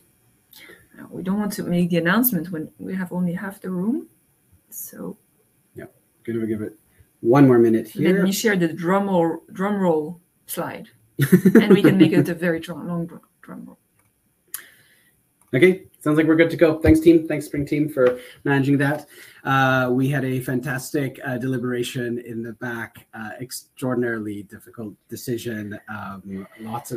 Speaker 2: We don't want to make the announcement when we have only half the room. So
Speaker 1: yeah, gonna give it one more minute here.
Speaker 2: Let me share the drum roll slide, and we can make it a very long drum roll.
Speaker 1: Okay, sounds like we're good to go. Thanks, team. Thanks, Spring team, for managing that. We had a fantastic deliberation in the back. Extraordinarily difficult decision. Lots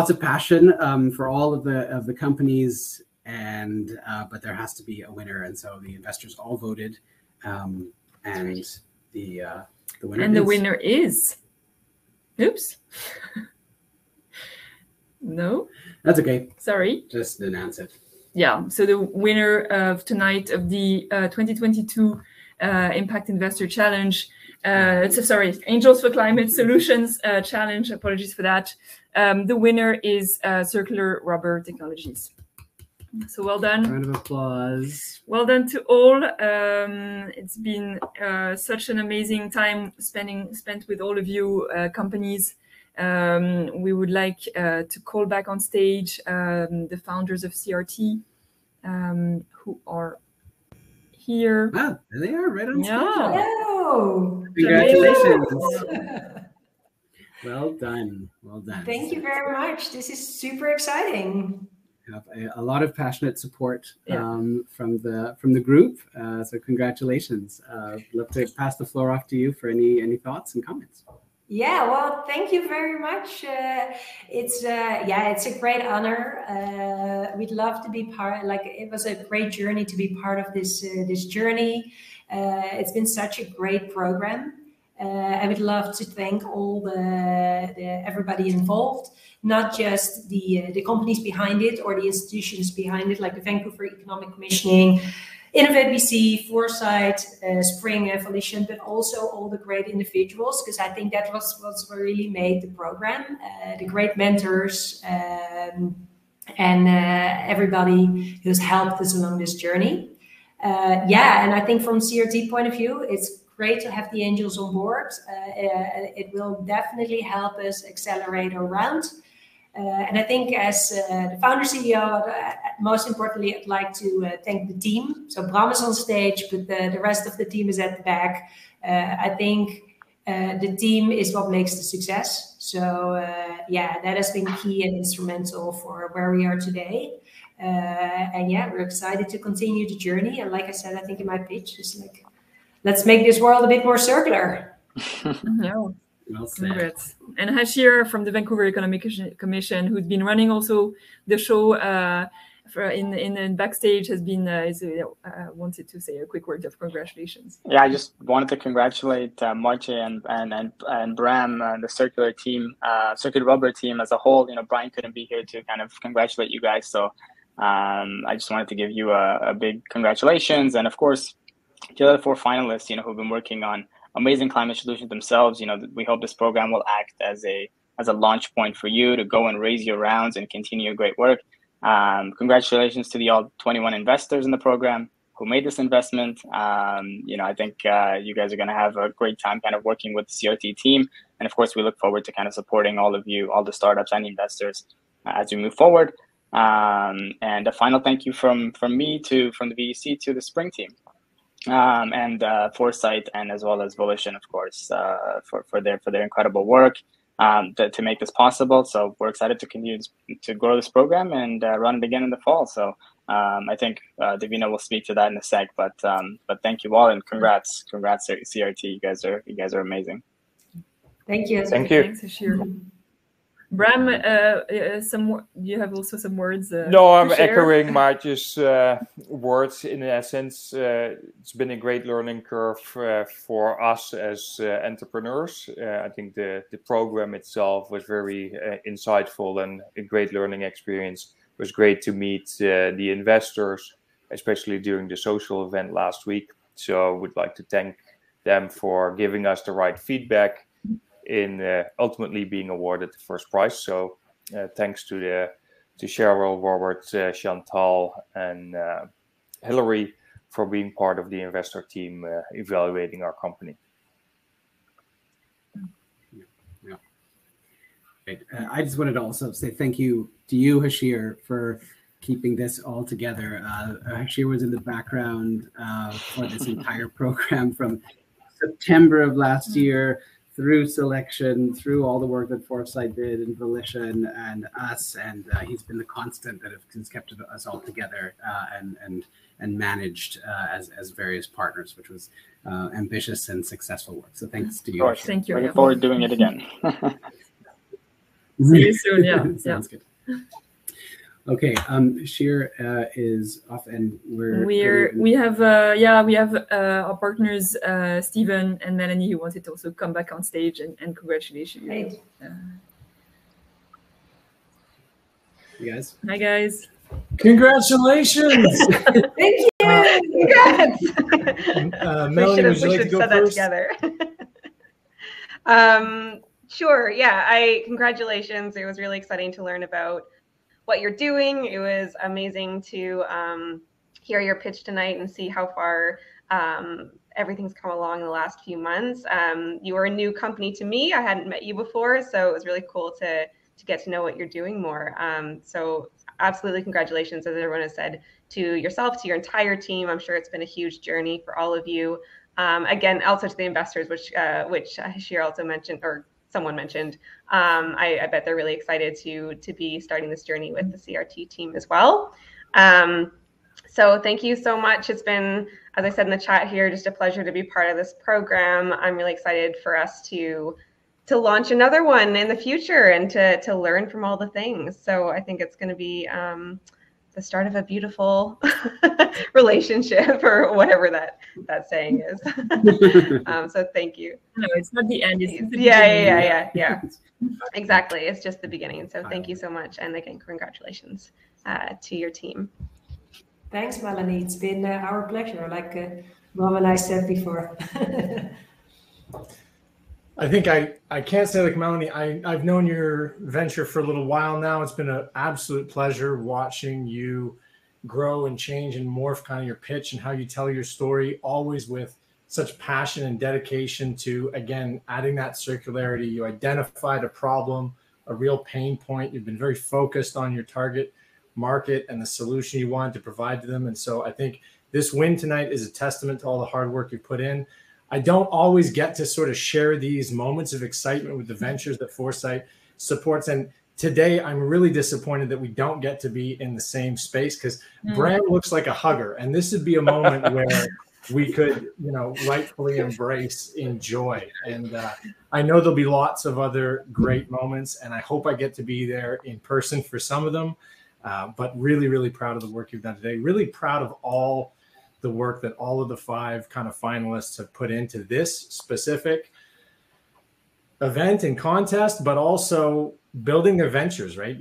Speaker 1: of passion for all of the companies, and but there has to be a winner, and so the investors all voted, and the winner.
Speaker 2: And the winner is. Oops. No.
Speaker 1: That's okay.
Speaker 2: Sorry.
Speaker 1: Just announce it.
Speaker 2: Yeah. So the winner of tonight of the 2022 Impact Investor Challenge, Angels for Climate Solutions Challenge. Apologies for that. The winner is Circular Rubber Technologies. So well done.
Speaker 1: Round of applause.
Speaker 2: Well done to all. It's been such an amazing time spent with all of you companies. We would like to call back on stage the founders of CRT who are here.
Speaker 1: Ah, there they are, right on stage.
Speaker 12: Hello.
Speaker 1: Congratulations. Well done. Well done.
Speaker 12: Thank you very much. This is super exciting.
Speaker 1: Have a lot of passionate support from the group. So congratulations. I'd love to pass the floor off to you for any thoughts and comments.
Speaker 12: Yeah, well, thank you very much. It's a great honor. We'd love to be part. Like, it was a great journey to be part of this journey. It's been such a great program. I would love to thank all everybody involved, not just the companies behind it or the institutions behind it, like the Vancouver Economic Commissioning, Innovate BC, Foresight, Spring, Volition, but also all the great individuals, because I think that was what really made the program, the great mentors and everybody who's helped us along this journey. And I think from CRT point of view, it's great to have the angels on board. It will definitely help us accelerate our round. And I think as the founder CEO, most importantly, I'd like to thank the team. So Bram is on stage, but the rest of the team is at the back. I think the team is what makes the success. So that has been key and instrumental for where we are today. We're excited to continue the journey. And like I said, I think in my pitch, it's like, let's make this world a bit more circular.
Speaker 2: No. Well said. Congrats. And Hashir from the Vancouver Economic Commission, who's been running also the show in backstage, has been wanted to say a quick word of congratulations.
Speaker 17: Yeah, I just wanted to congratulate Marche and Bram and the circular team, circular rubber team as a whole. You know, Brian couldn't be here to kind of congratulate you guys, so I just wanted to give you a big congratulations, and of course, the other 4 finalists, you know, who've been working on amazing climate solutions themselves. You know, we hope this program will act as a launch point for you to go and raise your rounds and continue your great work. Congratulations to the all 21 investors in the program who made this investment. You know, I think you guys are going to have a great time kind of working with the CRT team. And of course, we look forward to kind of supporting all of you, all the startups and investors as we move forward. And a final thank you from me from the VEC to the Spring team. And Foresight, and as well as Volition, of course, for their incredible work to make this possible. So we're excited to continue to grow this program and run it again in the fall. So I think Davina will speak to that in a sec. But thank you all, and congrats CRT. You guys are amazing.
Speaker 12: Thank you.
Speaker 17: Thank you.
Speaker 2: Thanks, Ashir. Bram, you have also some words?
Speaker 13: No, I'm echoing Martje's words. In essence, it's been a great learning curve for us as entrepreneurs. I think the program itself was very insightful and a great learning experience. It was great to meet the investors, especially during the social event last week. So I would like to thank them for giving us the right feedback in ultimately being awarded the first prize. So thanks to Cheryl, Robert, Chantal, and Hillary for being part of the investor team evaluating our company.
Speaker 1: Yeah. Great. I just wanted to also say thank you to you, Hashir, for keeping this all together. Hashir was in the background for this entire program from September of last year through selection, through all the work that Foresight did and Volition and us, and he's been the constant that has kept us all together and managed as various partners, which was ambitious and successful work. So thanks to you.
Speaker 2: Thank you.
Speaker 17: Looking forward to doing it again.
Speaker 2: See you soon. Yeah.
Speaker 1: Sounds good. Okay, Sheer is off, and
Speaker 2: we have our partners Stephen and Melanie who wanted to also come back on stage and congratulations.
Speaker 12: Great.
Speaker 1: You guys.
Speaker 2: Hi guys.
Speaker 6: Congratulations!
Speaker 12: Thank you.
Speaker 5: Congrats.
Speaker 6: Melanie, would you like to go first?
Speaker 5: That together. Sure. Yeah. Congratulations. It was really exciting to learn about what you're doing. It was amazing to hear your pitch tonight and see how far everything's come along in the last few months. You were a new company to me. I hadn't met you before, so it was really cool to get to know what you're doing more. So absolutely congratulations, as everyone has said, to yourself, to your entire team. I'm sure it's been a huge journey for all of you. Again, also to the investors, which Hashir also mentioned, or someone mentioned. I bet they're really excited to be starting this journey with the CRT team as well. So thank you so much. It's been, as I said in the chat here, just a pleasure to be part of this program. I'm really excited for us to launch another one in the future and to learn from all the things. So I think it's going to be the start of a beautiful relationship, or whatever that saying is. So thank you.
Speaker 2: No, it's not the end. It's the
Speaker 5: yeah. Exactly. It's just the beginning. So thank you so much. And again, congratulations to your team.
Speaker 12: Thanks, Melanie. It's been our pleasure, like Mom and I said before.
Speaker 6: I think I can't say like Melanie, I've known your venture for a little while now. It's been an absolute pleasure watching you grow and change and morph kind of your pitch and how you tell your story, always with such passion and dedication to, again, adding that circularity. You identified a problem, a real pain point. You've been very focused on your target market and the solution you wanted to provide to them. And so I think this win tonight is a testament to all the hard work you put in. I don't always get to sort of share these moments of excitement with the ventures that Foresight supports. And today I'm really disappointed that we don't get to be in the same space, because Bram looks like a hugger. And this would be a moment where we could, rightfully embrace, enjoy. And I know there'll be lots of other great moments, and I hope I get to be there in person for some of them. But really, really proud of the work you've done today. Really proud of all the work that all of the 5 kind of finalists have put into this specific event and contest, but also building their ventures, right?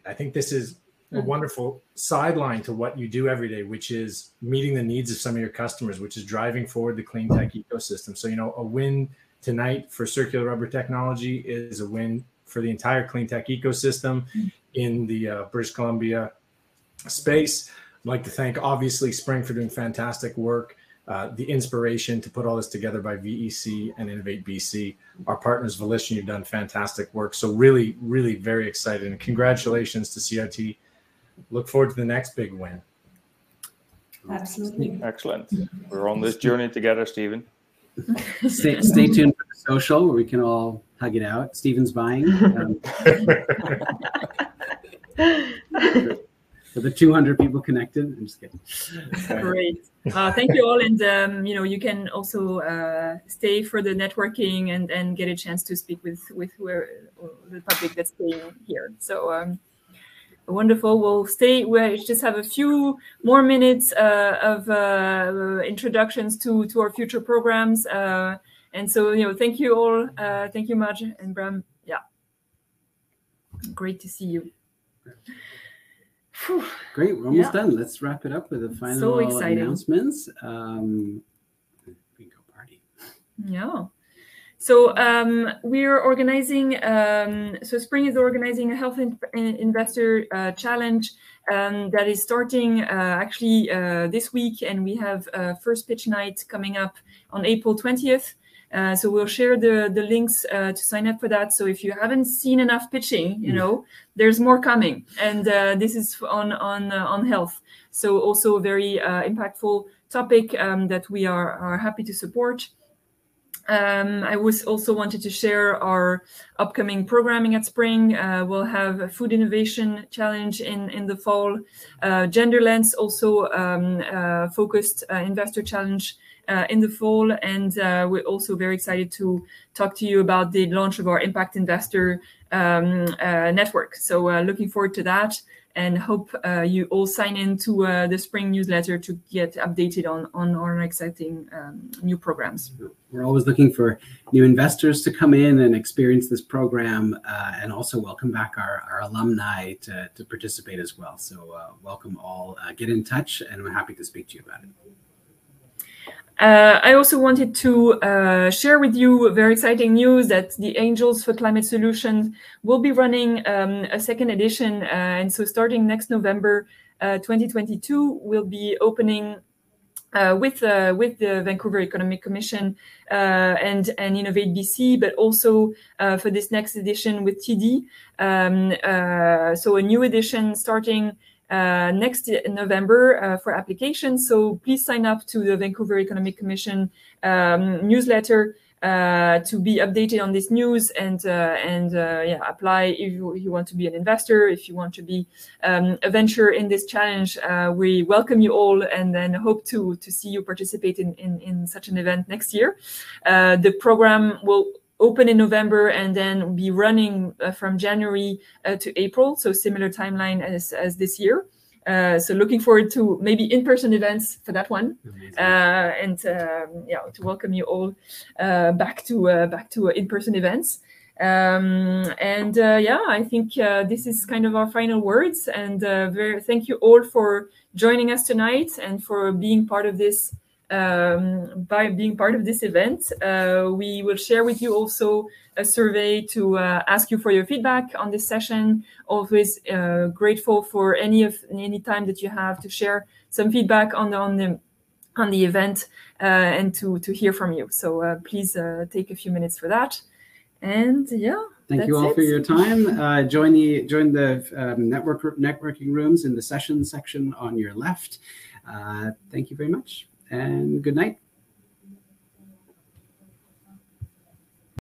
Speaker 6: I think this is a wonderful sideline to what you do every day, which is meeting the needs of some of your customers, which is driving forward the clean tech ecosystem. So, a win tonight for circular rubber technology is a win for the entire clean tech ecosystem in the British Columbia space. I'd like to thank, obviously, Spring for doing fantastic work, the inspiration to put all this together by VEC and Innovate BC. Our partners, Volition, you've done fantastic work. So really, really very excited. And congratulations to CRT. Look forward to the next big win.
Speaker 12: Absolutely.
Speaker 13: Excellent. We're on this journey together, Stephen.
Speaker 1: Stay tuned for the social where we can all hug it out. Stephen's buying. For the 200 people connected. I'm just kidding.
Speaker 2: Great. Thank you all. And, you can also stay for the networking and get a chance to speak with whoever, the public that's staying here. So wonderful. We'll stay. We just have a few more minutes of introductions to our future programs. And so, thank you all. Thank you, Marge and Bram. Yeah. Great to see you.
Speaker 1: Great, we're almost done. Let's wrap it up with the final announcements. Bingo party.
Speaker 2: Yeah. So we're organizing. So Spring is organizing a health investor challenge that is starting actually this week, and we have first pitch night coming up on April 20th. So we'll share the links to sign up for that. So if you haven't seen enough pitching, there's more coming, and this is on health. So also a very impactful topic that we are happy to support. I also wanted to share our upcoming programming at Spring. We'll have a food innovation challenge in the fall, gender lens also focused investor challenge in the fall, and we're also very excited to talk to you about the launch of our impact investor network. So looking forward to that, and hope you all sign in to the Spring newsletter to get updated on our exciting new programs.
Speaker 1: We're always looking for new investors to come in and experience this program, and also welcome back our alumni to participate as well. So welcome all. Get in touch, and we're happy to speak to you about it.
Speaker 2: I also wanted to share with you very exciting news that the Angels for Climate Solutions will be running a second edition. And so starting next November 2022, we'll be opening with the Vancouver Economic Commission and Innovate BC, but also for this next edition with TD. So a new edition starting next November for applications. So please sign up to the Vancouver Economic Commission newsletter to be updated on this news, and apply if you want to be an investor, if you want to be a venture in this challenge. We welcome you all, and then hope to see you participate in such an event next year. The program will open in November and then be running from January to April, so similar timeline as this year. So looking forward to maybe in-person events for that one, and to welcome you all back to in-person events. I think this is kind of our final words. And thank you all for joining us tonight and for being part of this. By being part of this event. We will share with you also a survey to ask you for your feedback on this session. Always grateful for any time that you have to share some feedback on the event and to hear from you. So please take a few minutes for that. And
Speaker 1: thank you all for your time. Join the networking rooms in the session section on your left. Thank you very much, and good night.